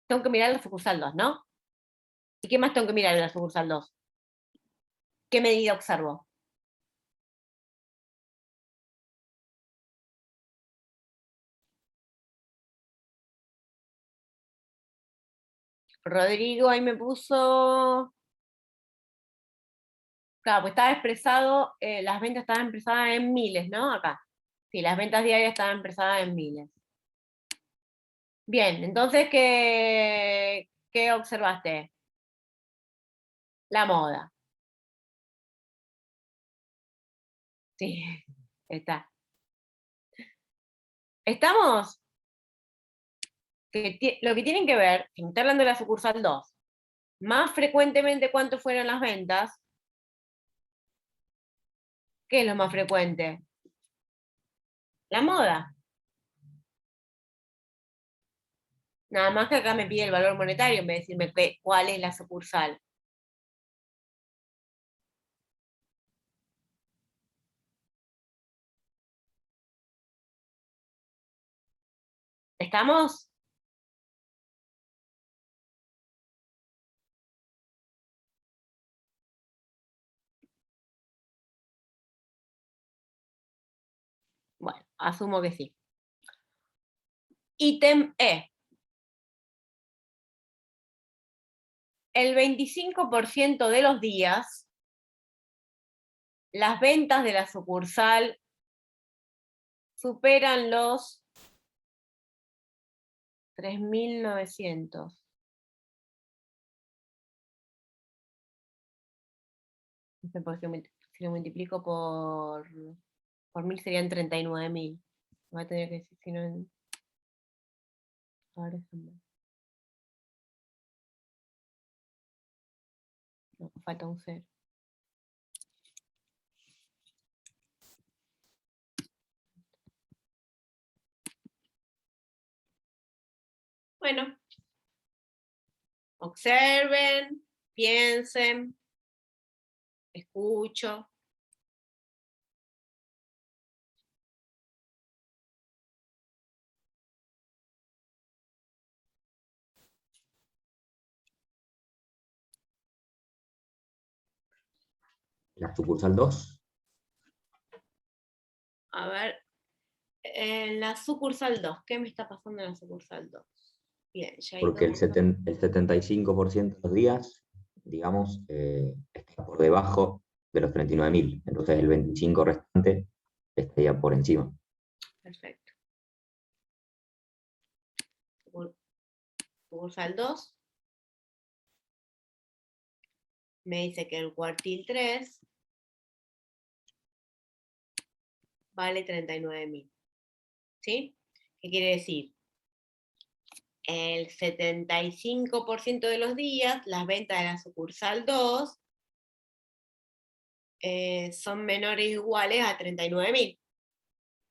Tengo que mirar la sucursal 2, ¿no? ¿Y qué más tengo que mirar en la sucursal 2? ¿Qué medida observo? Rodrigo ahí me puso... Claro, pues estaba expresado, las ventas estaban expresadas en miles, ¿no? Acá. Sí, las ventas diarias estaban expresadas en miles. Bien, entonces, ¿qué observaste? La moda. Sí, está. ¿Estamos? Lo que tienen que ver, si me está hablando de la sucursal 2, más frecuentemente cuánto fueron las ventas. ¿Qué es lo más frecuente? La moda. Nada más que acá me pide el valor monetario en vez de decirme cuál es la sucursal. ¿Estamos? Bueno, asumo que sí. Ítem E. El 25% de los días, las ventas de la sucursal superan los 3.900. Si lo multiplico por 1.000 serían 39.000. Voy a tener que decir si no en... Ahora no, falta un 0. Bueno, observen, piensen, escucho. La sucursal 2, A ver, en la sucursal 2, ¿qué me está pasando en la sucursal 2? Bien, ya hay porque el 2. 75% de los días, digamos, está por debajo de los 39.000. Entonces el 25 restante estaría por encima. Perfecto. Sucursal 2. Me dice que el cuartil 3 vale 39.000. ¿Sí? ¿Qué quiere decir? El 75% de los días, las ventas de la sucursal 2 son menores o iguales a 39.000.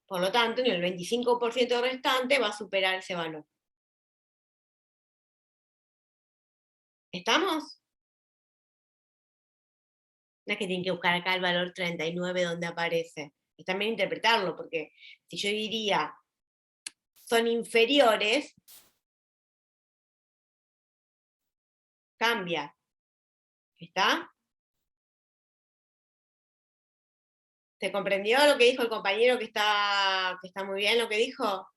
Por lo tanto, en el 25% restante va a superar ese valor. ¿Estamos? No es que tienen que buscar acá el valor 39 donde aparece. Es también interpretarlo, porque si yo diría son inferiores, cambia. ¿Está? ¿Se comprendió lo que dijo el compañero que está muy bien lo que dijo?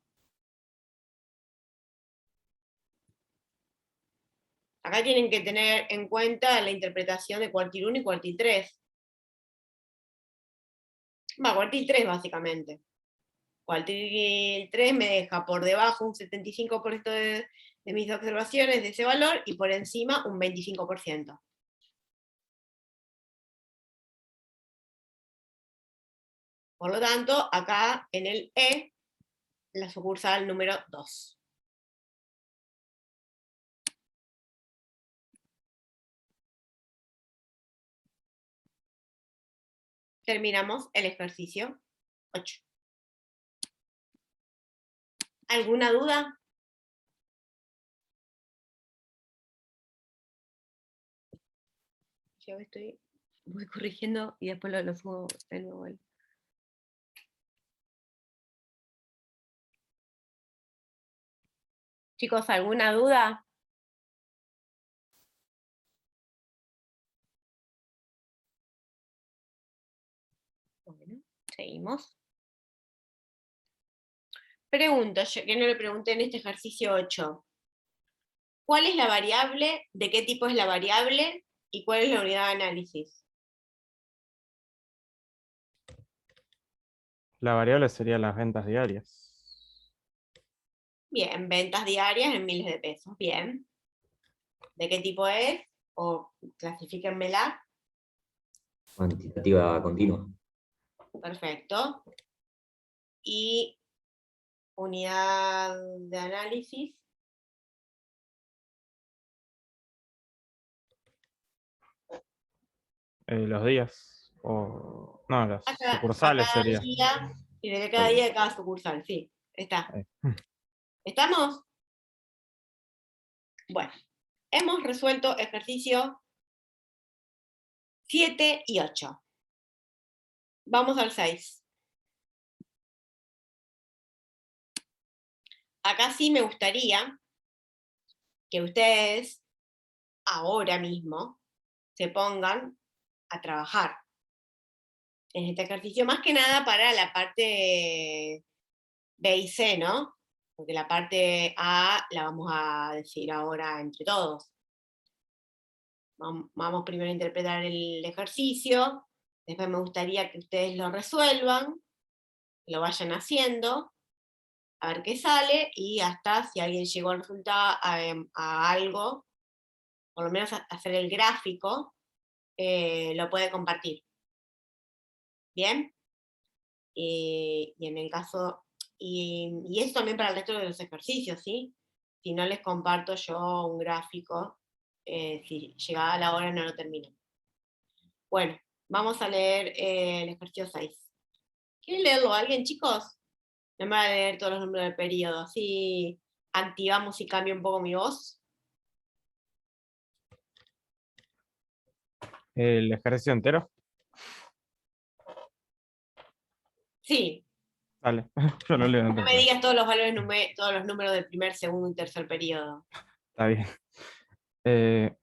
Acá tienen que tener en cuenta la interpretación de cuartil 1 y cuartil 3. Cuartil 3 básicamente. Cuartil 3 me deja por debajo un 75% de mis observaciones de ese valor y por encima un 25%. Por lo tanto, acá en el E, la sucursal número 2. Terminamos el ejercicio 8. ¿Alguna duda? Yo voy corrigiendo y después lo subo de nuevo. Chicos, ¿alguna duda? Bueno, seguimos. Pregunto, yo que no le pregunté en este ejercicio 8. ¿Cuál es la variable? ¿De qué tipo es la variable? ¿Y cuál es la unidad de análisis? La variable sería las ventas diarias. Bien, ventas diarias en miles de pesos. Bien. ¿De qué tipo es? O clasifíquenmela. Cuantitativa continua. Perfecto. Y unidad de análisis. Los días. No, las A sucursales cada sería. día, y de cada día de cada sucursal, sí. Está. ¿Estamos? Bueno, hemos resuelto ejercicio 7 y 8. Vamos al 6. Acá sí me gustaría que ustedes ahora mismo se pongan a trabajar en este ejercicio, más que nada para la parte B y C, ¿no? Porque la parte A la vamos a decir ahora entre todos. Vamos primero a interpretar el ejercicio, después me gustaría que ustedes lo resuelvan, lo vayan haciendo, a ver qué sale, y hasta si alguien llegó al resultado a algo, por lo menos hacer el gráfico, lo puede compartir. ¿Bien? Y en el caso, y eso también para el resto de los ejercicios, ¿sí? Si no les comparto yo un gráfico, si llegada la hora no lo termino. Bueno, vamos a leer el ejercicio 6. ¿Quieren leerlo alguien, chicos? No me voy a leer todos los números del periodo, así activamos y cambio un poco mi voz. ¿El ejercicio entero? Sí, Dale, yo lo leo no me entonces. digas todos los valores, todos los números del primer, segundo y tercer periodo. Está bien. Eh,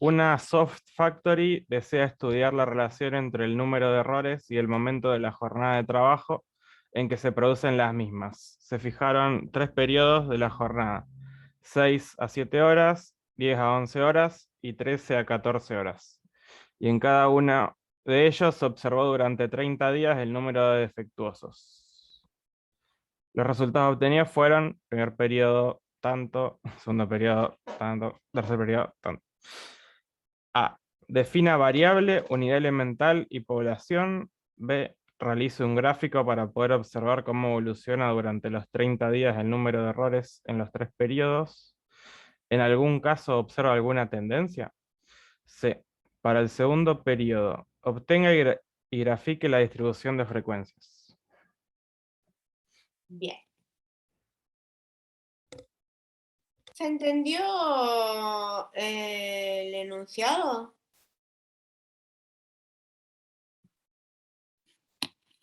Una soft factory desea estudiar la relación entre el número de errores y el momento de la jornada de trabajo en que se producen las mismas. Se fijaron 3 periodos de la jornada: 6 a 7 horas, 10 a 11 horas y 13 a 14 horas. Y en cada uno de ellos se observó durante 30 días el número de defectuosos. Los resultados obtenidos fueron: primer periodo tanto, segundo periodo tanto, tercer periodo tanto. A. Defina variable, unidad elemental y población. B. Realice un gráfico para poder observar cómo evoluciona durante los 30 días el número de errores en los 3 periodos. ¿En algún caso observa alguna tendencia? C. Para el segundo periodo, obtenga y grafique la distribución de frecuencias. Bien. ¿Se entendió el enunciado?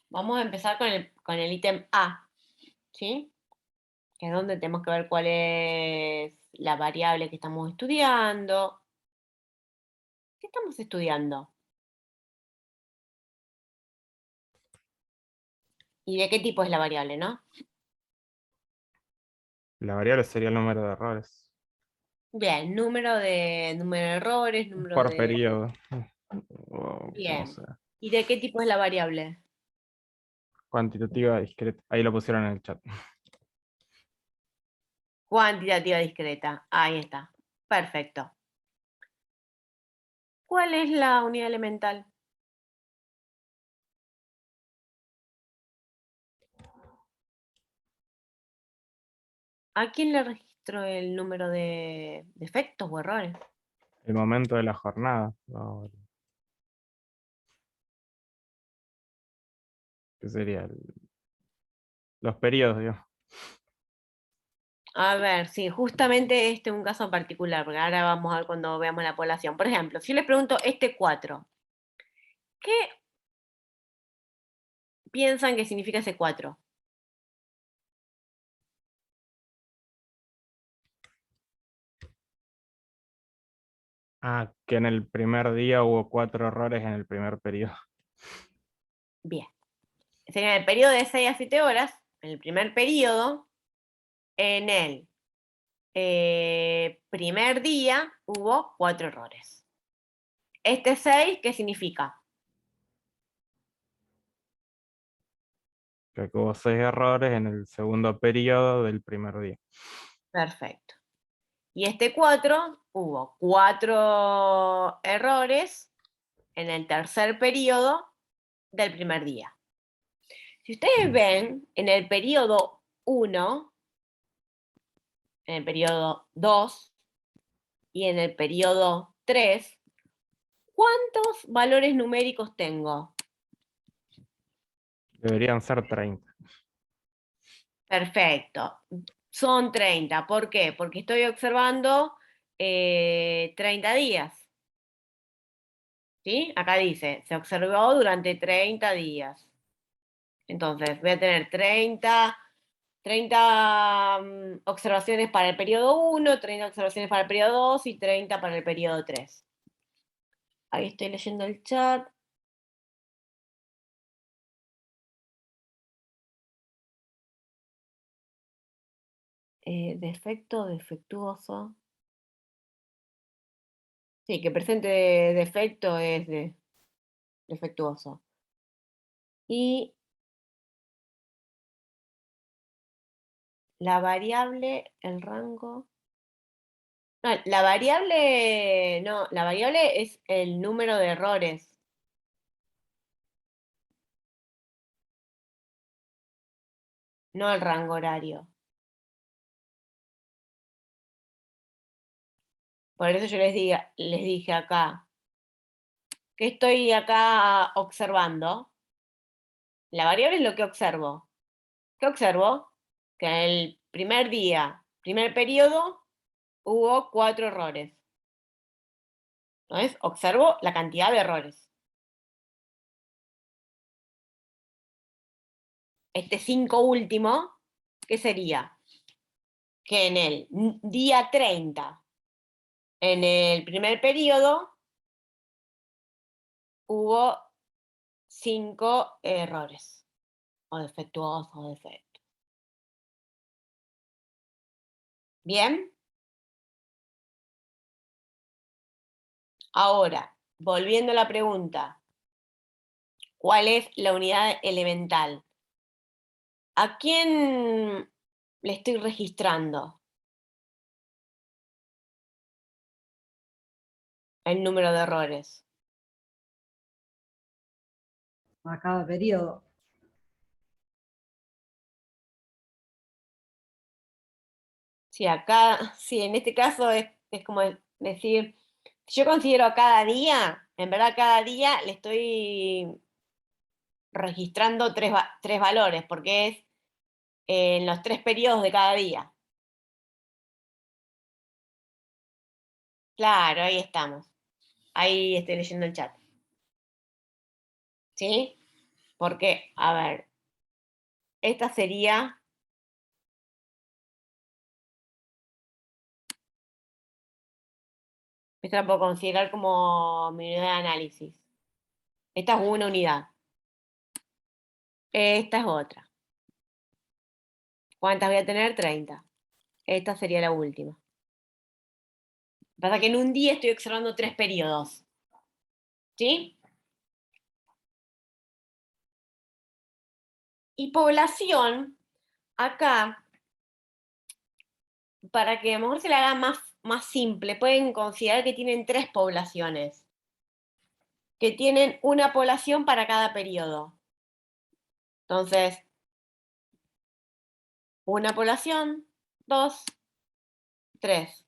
Vamos a empezar con el ítem A, ¿sí? Que es donde tenemos que ver cuál es la variable que estamos estudiando. ¿Qué estamos estudiando? ¿Y de qué tipo es la variable, no? La variable sería el número de errores Bien, número de errores, número por de... periodo. O, no Bien. sé, ¿Y de qué tipo es la variable? cuantitativa discreta. Ahí lo pusieron en el chat. Cuantitativa discreta. Ahí está. Perfecto. ¿Cuál es la unidad elemental? ¿A quién le registro el número de defectos o errores? El momento de la jornada. ¿Qué sería? Los periodos, digamos. A ver, sí, justamente este es un caso particular, porque ahora vamos a ver cuando veamos la población. Por ejemplo, si yo les pregunto este 4, ¿qué piensan que significa ese 4? Ah, que en el primer día hubo 4 errores en el primer periodo. Bien. Sería en el periodo de 6 a 7 horas, en el primer periodo, en el primer día hubo 4 errores. Este 6, ¿qué significa? Que hubo 6 errores en el segundo periodo del primer día. Perfecto. Y este 4, hubo 4 errores en el tercer periodo del primer día. Si ustedes ven, en el periodo 1, en el periodo 2 y en el periodo 3, ¿cuántos valores numéricos tengo? Deberían ser 30. Perfecto. Son 30. ¿Por qué? Porque estoy observando 30 días. ¿Sí? Acá dice, se observó durante 30 días. Entonces, voy a tener 30 observaciones para el periodo 1, 30 observaciones para el periodo 2 y 30 para el periodo 3. Ahí estoy leyendo el chat. Defecto, defectuoso. Sí, que presente defecto es defectuoso. Y la variable, el rango. No, la variable es el número de errores. No el rango horario. Por eso yo les dije acá, que estoy acá observando. La variable es lo que observo. ¿Qué observo? Que en el primer día, primer periodo, hubo 4 errores. Entonces, observo la cantidad de errores. Este 5 último, ¿qué sería? Que en el día 30 En el primer periodo hubo 5 errores, o defectuosos, o defectos. ¿Bien? Ahora, volviendo a la pregunta, ¿cuál es la unidad elemental? ¿A quién le estoy registrando el número de errores? A cada periodo. Sí, acá, sí, en este caso es como decir, si yo considero a cada día, en verdad cada día le estoy registrando tres valores, porque es en los 3 periodos de cada día. Claro, ahí estamos. Ahí estoy leyendo el chat. ¿Sí? Porque, a ver, esta sería... Esta la puedo considerar como mi unidad de análisis. Esta es una unidad. Esta es otra. ¿Cuántas voy a tener? 30. Esta sería la última. Pasa que en un día estoy observando 3 periodos. ¿Sí? Y población, acá, para que a lo mejor se la haga más simple, pueden considerar que tienen 3 poblaciones. Que tienen una población para cada periodo. Entonces, una población, 2, 3.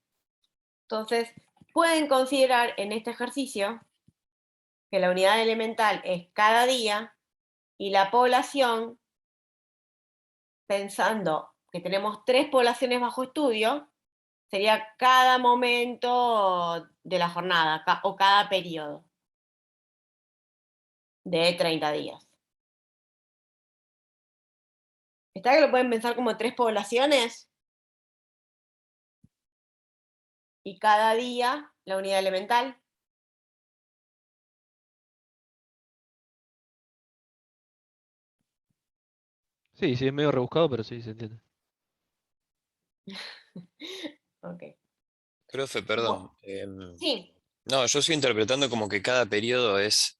Entonces, pueden considerar en este ejercicio que la unidad elemental es cada día y la población, pensando que tenemos 3 poblaciones bajo estudio, sería cada momento de la jornada o cada periodo de 30 días. ¿Está que lo pueden pensar como 3 poblaciones? Y cada día la unidad elemental. Sí, sí, es medio rebuscado, pero sí, se entiende. Ok. Profe, perdón. Sí, No, yo estoy interpretando como que cada periodo es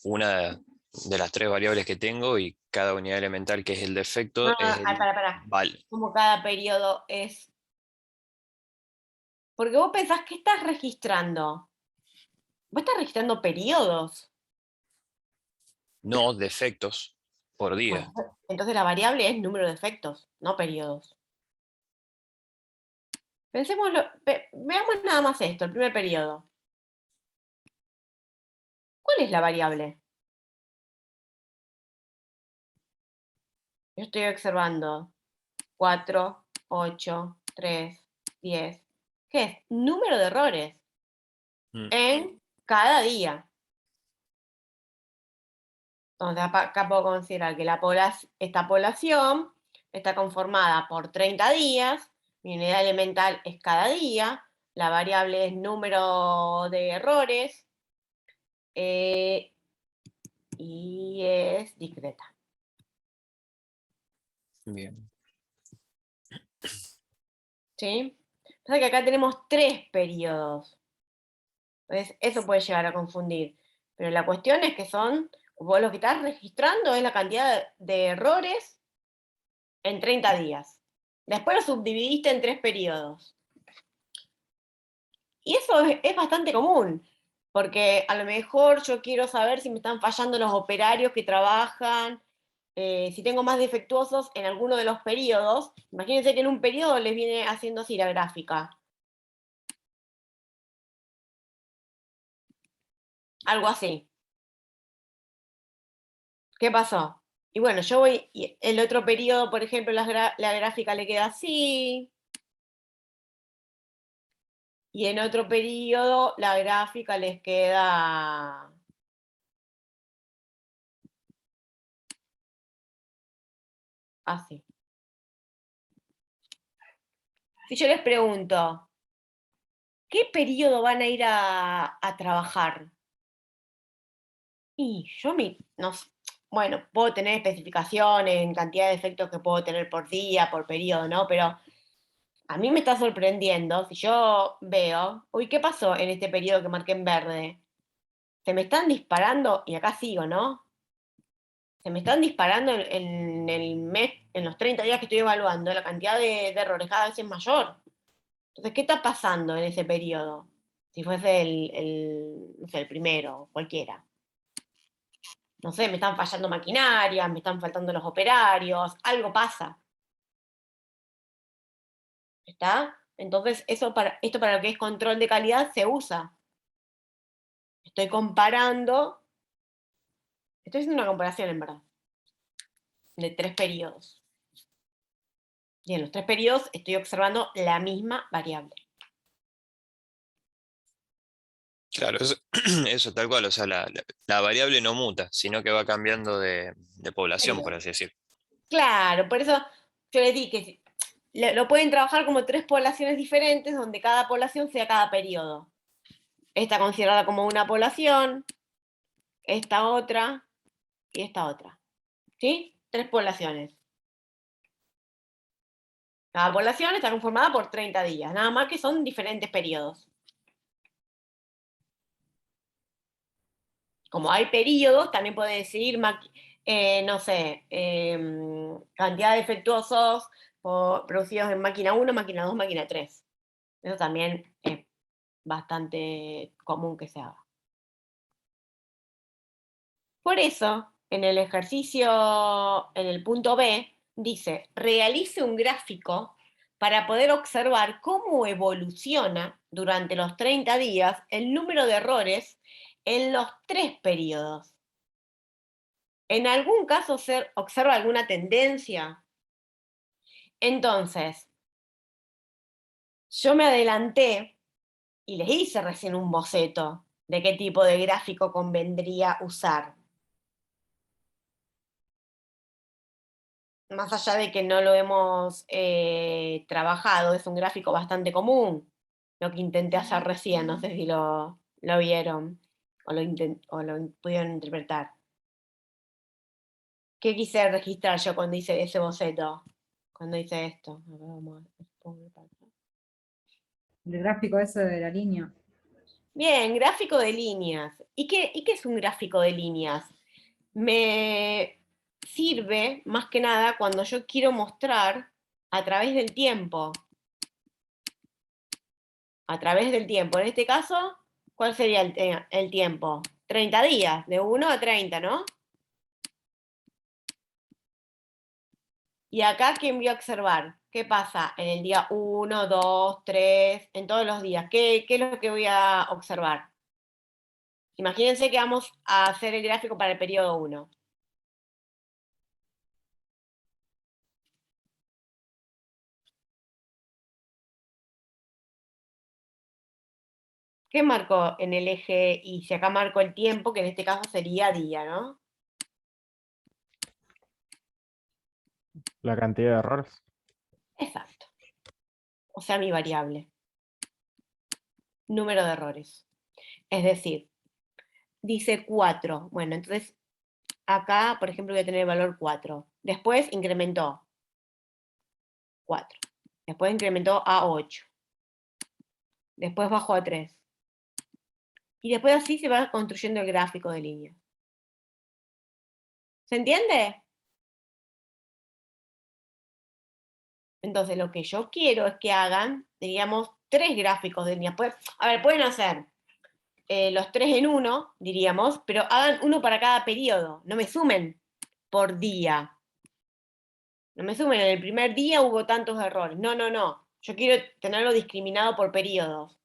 una de las 3 variables que tengo y cada unidad elemental, que es el defecto, es el para. val. Como cada periodo es. Porque vos pensás que estás registrando. Vos estás registrando periodos. No defectos por día. Bueno, entonces la variable es número de efectos, no periodos. Veamos nada más esto, el primer periodo. ¿Cuál es la variable? Yo estoy observando 4, 8, 3, 10. ¿Qué es? Número de errores Mm. en cada día. Entonces acá puedo considerar que esta población está conformada por 30 días, mi unidad elemental es cada día, la variable es número de errores y es discreta. Bien. ¿Sí? Pasa que acá tenemos 3 periodos. Entonces eso puede llegar a confundir. Pero la cuestión es que vos lo que estás registrando es la cantidad de errores en 30 días. Después lo subdividiste en 3 periodos. Y eso es bastante común, porque a lo mejor yo quiero saber si me están fallando los operarios que trabajan, si tengo más defectuosos en alguno de los periodos. Imagínense que en un periodo les viene haciendo así la gráfica. Algo así. ¿Qué pasó? Y bueno, yo voy, y el otro periodo, por ejemplo, la gráfica le queda así. Y en otro periodo la gráfica les queda así. Si yo les pregunto, ¿qué periodo van a ir a trabajar? Y yo no sé, bueno, puedo tener especificaciones en cantidad de efectos que puedo tener por día, por periodo, ¿no? Pero a mí me está sorprendiendo, si yo veo, uy, ¿qué pasó en este periodo que marqué en verde? Se me están disparando, y acá sigo, ¿no? Se me están disparando en el mes, en los 30 días que estoy evaluando, la cantidad de errores cada vez es mayor. Entonces, ¿qué está pasando en ese periodo? Si fuese no sé, el primero, cualquiera. No sé, me están fallando maquinarias, me están faltando los operarios, algo pasa. ¿Está? Entonces, esto para lo que es control de calidad se usa. Estoy comparando, estoy haciendo una comparación en verdad, de 3 periodos. Y en los 3 periodos estoy observando la misma variable. Claro, eso, eso tal cual, o sea, la variable no muta, sino que va cambiando de población, por así decirlo. Claro, por eso yo les dije que lo pueden trabajar como 3 poblaciones diferentes, donde cada población sea cada periodo. Esta considerada como una población, esta otra y esta otra. ¿Sí? 3 poblaciones. Cada población está conformada por 30 días, nada más que son diferentes periodos. Como hay periodos, también puede decir, no sé, cantidad de defectuosos producidos en máquina 1, máquina 2, máquina 3. Eso también es bastante común que se haga. Por eso, en el ejercicio, en el punto B, dice, realice un gráfico para poder observar cómo evoluciona durante los 30 días el número de errores en los 3 periodos. ¿En algún caso observa alguna tendencia? Entonces, yo me adelanté y les hice recién un boceto de qué tipo de gráfico convendría usar. Más allá de que no lo hemos trabajado, es un gráfico bastante común, lo que intenté hacer recién, no sé si lo vieron o lo pudieron interpretar. ¿Qué quise registrar yo cuando hice ese boceto? Cuando hice esto. A ver, vamos a... El gráfico ese de la línea. Bien, gráfico de líneas. ¿Y qué es un gráfico de líneas? Me sirve más que nada cuando yo quiero mostrar a través del tiempo. A través del tiempo. En este caso, ¿cuál sería el tiempo? 30 días, de 1 a 30, ¿no? Y acá, ¿quién voy a observar? ¿Qué pasa en el día 1, 2, 3, en todos los días? ¿Qué es lo que voy a observar? Imagínense que vamos a hacer el gráfico para el periodo 1. ¿Qué marco en el eje Y? Si acá marco el tiempo, que en este caso sería día, ¿no? La cantidad de errores. Exacto. O sea, mi variable. Número de errores. Es decir, dice 4. Bueno, entonces acá, por ejemplo, voy a tener el valor 4. Después incrementó 4. Después incrementó a 8. Después bajó a 3. Y después así se va construyendo el gráfico de línea. ¿Se entiende? Entonces, lo que yo quiero es que hagan, digamos, 3 gráficos de líneas. A ver, pueden hacer los 3 en 1, diríamos, pero hagan uno para cada periodo. No me sumen por día. No me sumen, en el primer día hubo tantos errores. No, no, no. Yo quiero tenerlo discriminado por periodos.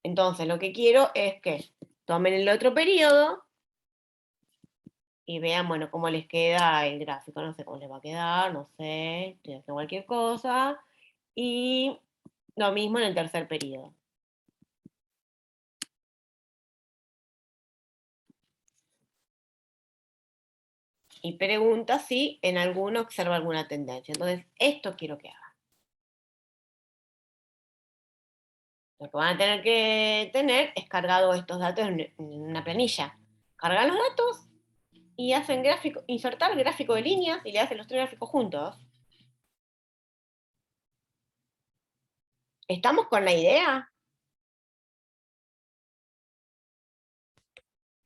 Entonces, lo que quiero es que tomen el otro periodo y vean, bueno, cómo les queda el gráfico. No sé cómo les va a quedar, no sé, estoy haciendo cualquier cosa. Y lo mismo en el tercer periodo. Y pregunta si en alguno observa alguna tendencia. Entonces, esto quiero que haga. Lo que van a tener que tener es cargado estos datos en una planilla. Cargan los datos y hacen gráfico, insertar gráfico de líneas y le hacen los 3 gráficos juntos. ¿Estamos con la idea?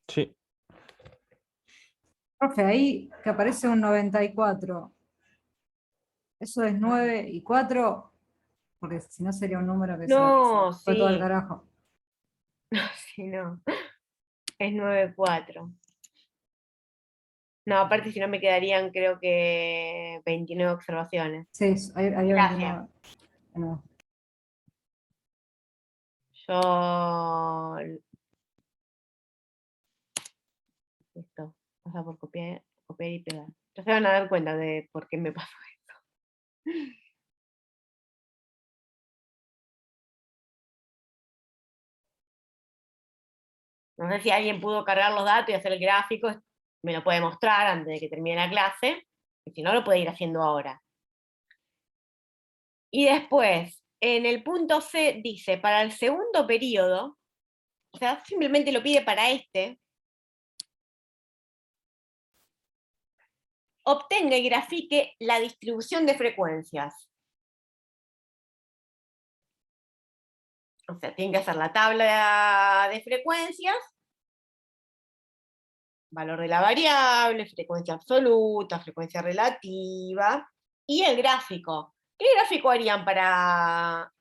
Sí. Profe, ahí que aparece un 94. ¿Eso es 9 y 4? Porque si no sería un número que No, se fue todo al sí. carajo. Sí, no. Es 9,4. No, aparte si no me quedarían creo que 29 observaciones. Sí, había Gracias. 29. No. Yo... Listo. Pasa por copiar y pegar. Ya se van a dar cuenta de por qué me pasó esto. No sé si alguien pudo cargar los datos y hacer el gráfico, me lo puede mostrar antes de que termine la clase, y si no lo puede ir haciendo ahora. Y después, en el punto C dice, para el segundo periodo, o sea, simplemente lo pide para este, obtenga y grafique la distribución de frecuencias. O sea, tiene que hacer la tabla de frecuencias, valor de la variable, frecuencia absoluta, frecuencia relativa, y el gráfico. ¿Qué gráfico harían para,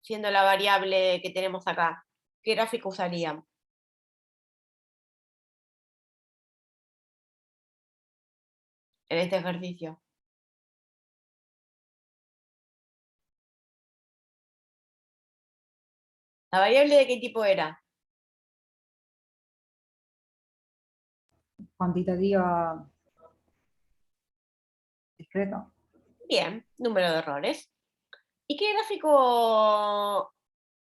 siendo la variable que tenemos acá? ¿Qué gráfico usarían? En este ejercicio. ¿La variable de qué tipo era? Cuantitativa discreta. Bien, número de errores. ¿Y qué gráfico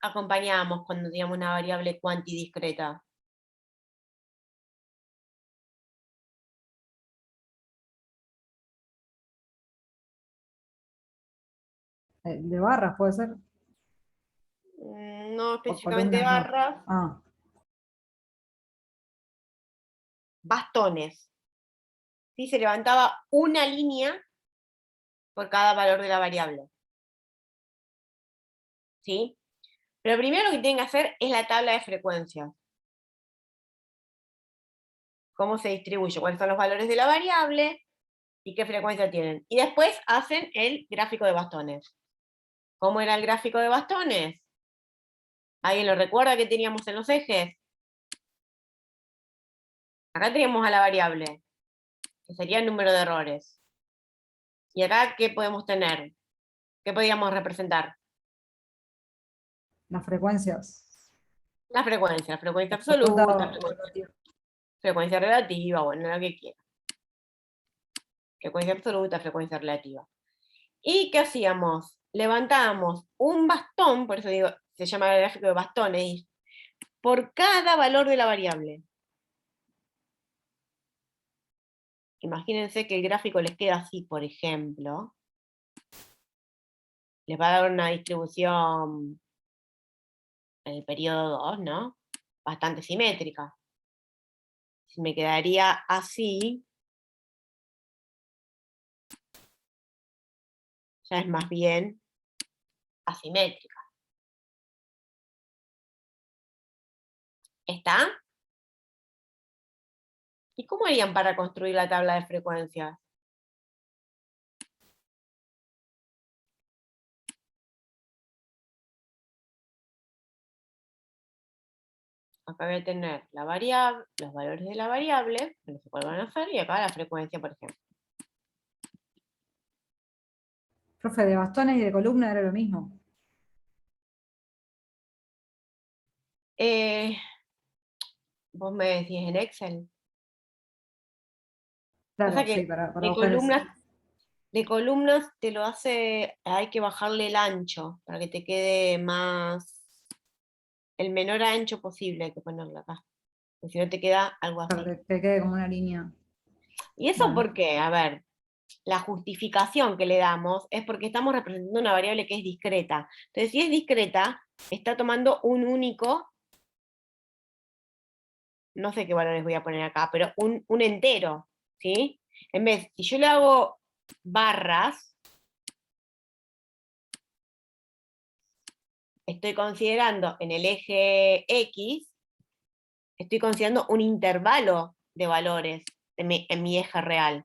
acompañamos cuando teníamos una variable cuantidiscreta? De barras puede ser. No O específicamente columnas, no. barras, Ah, bastones. ¿Sí? Se levantaba una línea por cada valor de la variable. ¿Sí? Pero primero lo que tienen que hacer es la tabla de frecuencias. Cómo se distribuye, cuáles son los valores de la variable y qué frecuencia tienen. Y después hacen el gráfico de bastones. ¿Cómo era el gráfico de bastones? ¿Alguien lo recuerda que teníamos en los ejes? Acá teníamos a la variable, que sería el número de errores. ¿Y acá qué podemos tener? ¿Qué podríamos representar? las frecuencias. La frecuencia Absoluta absoluta, o relativa. frecuencia relativa, bueno, lo que quiera. Frecuencia absoluta, frecuencia relativa. ¿Y qué hacíamos? Levantábamos un bastón, por eso digo, se llama el gráfico de bastones, por cada valor de la variable. Imagínense que el gráfico les queda así, por ejemplo. Les va a dar una distribución en el periodo 2, ¿no? Bastante simétrica. Si me quedaría así, ya es más bien asimétrica. ¿Está? ¿Y cómo harían para construir la tabla de frecuencias? Acá voy a tener la variable, los valores de la variable, que no se vuelvan a hacer, y acá la frecuencia, por ejemplo. Profe, de bastones y de columna era lo mismo. Vos me decís en Excel. Claro, Pasa sí, que para de buscar eso. columnas te lo hace, hay que bajarle el ancho para que te quede más, el menor ancho posible hay que ponerlo acá. Porque si no te queda algo Para así. que quede como una línea. ¿Y eso Bueno, por qué? A ver, la justificación que le damos es porque estamos representando una variable que es discreta. Entonces, si es discreta, está tomando un único, no sé qué valores voy a poner acá, pero un entero, ¿sí? En vez, si yo le hago barras, estoy considerando en el eje X, estoy considerando un intervalo de valores en mi eje real.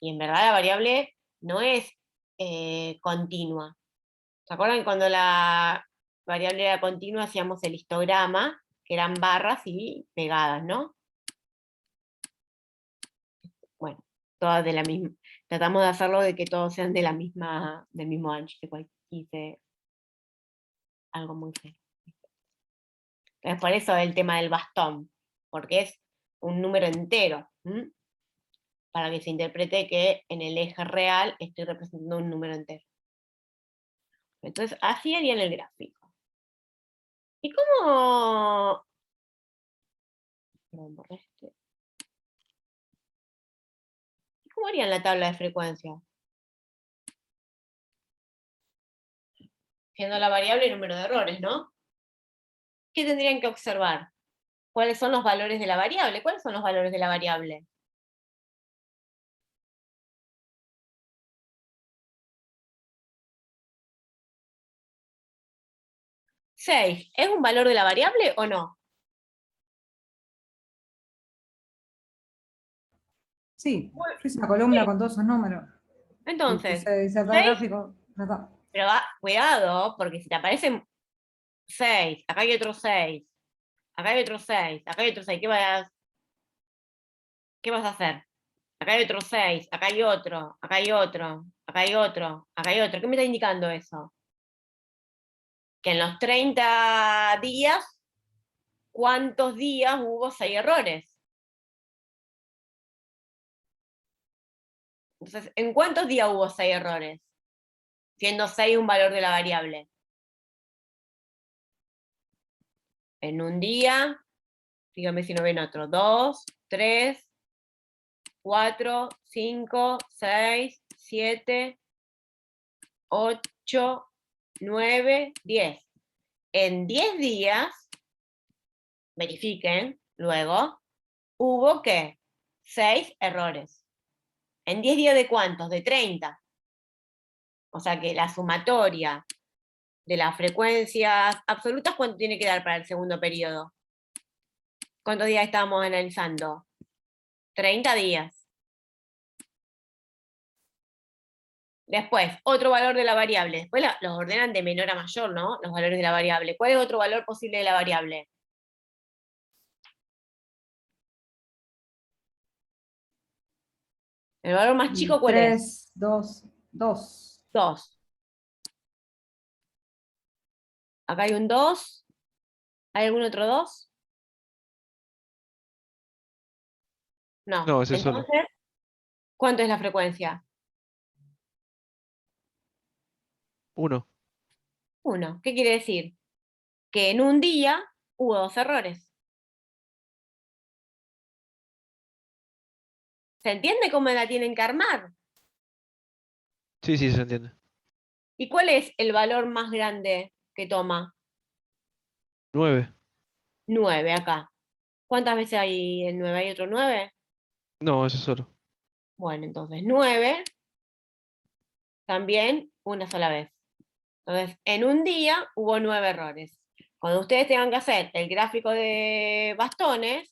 Y en verdad la variable no es continua. ¿Se acuerdan cuando la variable era continua hacíamos el histograma, que eran barras y pegadas, ¿no? Bueno, todas de la misma. Tratamos de hacerlo de que todos sean de la misma, del mismo ancho, que cual hice algo muy feo. Entonces, por eso el tema del bastón, porque es un número entero, para que se interprete que en el eje real estoy representando un número entero. Entonces, así haría en el gráfico. ¿Y cómo? Perdón, borré este. ¿Cómo harían la tabla de frecuencia? Siendo la variable el número de errores, ¿no? ¿Qué tendrían que observar? ¿Cuáles son los valores de la variable? ¿Cuáles son los valores de la variable? ¿6 es un valor de la variable o no? Sí, yo hice la columna con todos esos números. Y Entonces, puse insertar 6, gráfico. Ya está. pero cuidado, porque si te aparecen 6, acá hay otro 6, acá hay otro 6, acá hay otro 6, ¿qué vas a hacer? Acá hay otro 6, acá hay otro, acá hay otro, acá hay otro, acá hay otro. ¿Qué me está indicando eso? Que en los 30 días, ¿cuántos días hubo 6 errores? Entonces, ¿en cuántos días hubo 6 errores? Siendo 6 un valor de la variable. En un día, dígame si no ven otro, 2, 3, 4, 5, 6, 7, 8, 9, 10. En 10 días, verifiquen luego, hubo ¿qué? 6 errores. ¿En 10 días de cuántos? De 30. O sea que la sumatoria de las frecuencias absolutas, ¿cuánto tiene que dar para el segundo periodo? ¿Cuántos días estábamos analizando? 30 días. Después, otro valor de la variable. Después los ordenan de menor a mayor, ¿no? Los valores de la variable. ¿Cuál es otro valor posible de la variable? ¿El valor más chico cuál es? 3, 2, 2. 2. Acá hay un 2. ¿Hay algún otro 2? No. No, ese solo. Entonces, ¿cuánto es la frecuencia? 1. 1. ¿Qué quiere decir? Que en un día hubo 2 errores. ¿Se entiende cómo la tienen que armar? Sí, sí, se entiende. ¿Y cuál es el valor más grande que toma? 9. 9 acá. ¿Cuántas veces hay en 9? ¿Hay otro 9? No, ese solo. Bueno, entonces 9 también una sola vez. Entonces, en un día hubo 9 errores. Cuando ustedes tengan que hacer el gráfico de bastones,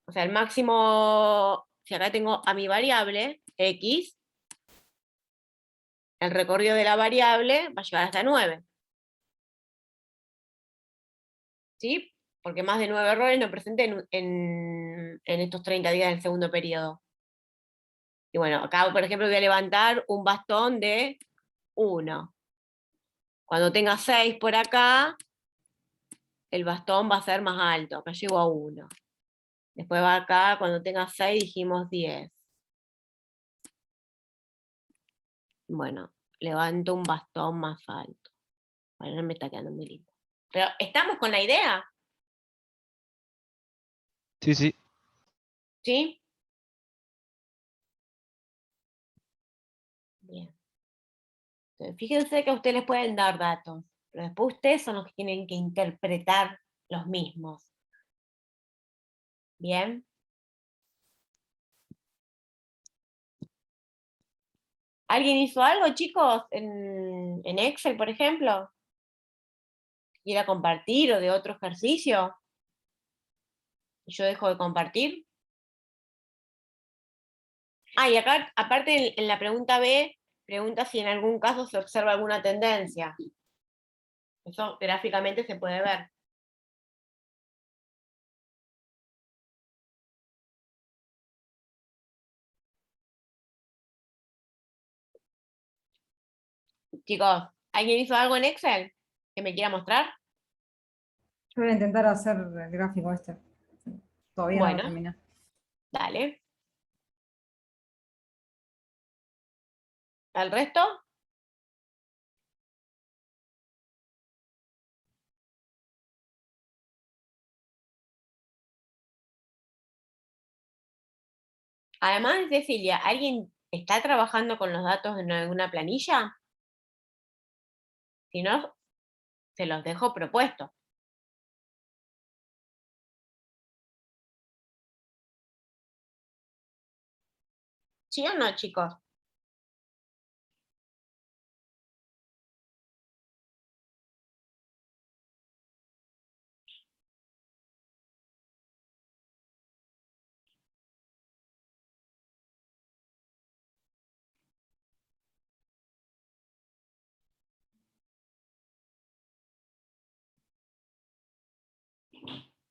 o sea, el máximo, si acá tengo a mi variable, X, el recorrido de la variable va a llegar hasta 9. ¿Sí? Porque más de 9 errores no presenté en estos 30 días del segundo periodo. Y bueno, acá, por ejemplo, voy a levantar un bastón de 1. Cuando tenga 6 por acá, el bastón va a ser más alto. Acá llego a 1. Después va acá, cuando tenga 6 dijimos 10. Bueno, levanto un bastón más alto. Bueno, no me está quedando muy lindo. Pero, ¿estamos con la idea? Sí, sí. ¿Sí? Bien. Entonces, fíjense que a ustedes les pueden dar datos, pero después ustedes son los que tienen que interpretar los mismos. Bien. ¿Alguien hizo algo, chicos, en Excel, por ejemplo? ¿Quiera compartir o de otro ejercicio? ¿Y yo dejo de compartir? Ah, y acá, aparte en la pregunta B, pregunta si en algún caso se observa alguna tendencia. Eso gráficamente se puede ver. Chicos, ¿alguien hizo algo en Excel que me quiera mostrar? Yo voy a intentar hacer el gráfico este. Todavía no lo Bueno, terminé. dale. ¿El resto? Además de Cecilia, ¿alguien está trabajando con los datos en alguna planilla? Si no, se los dejo propuestos. ¿Sí o no, chicos?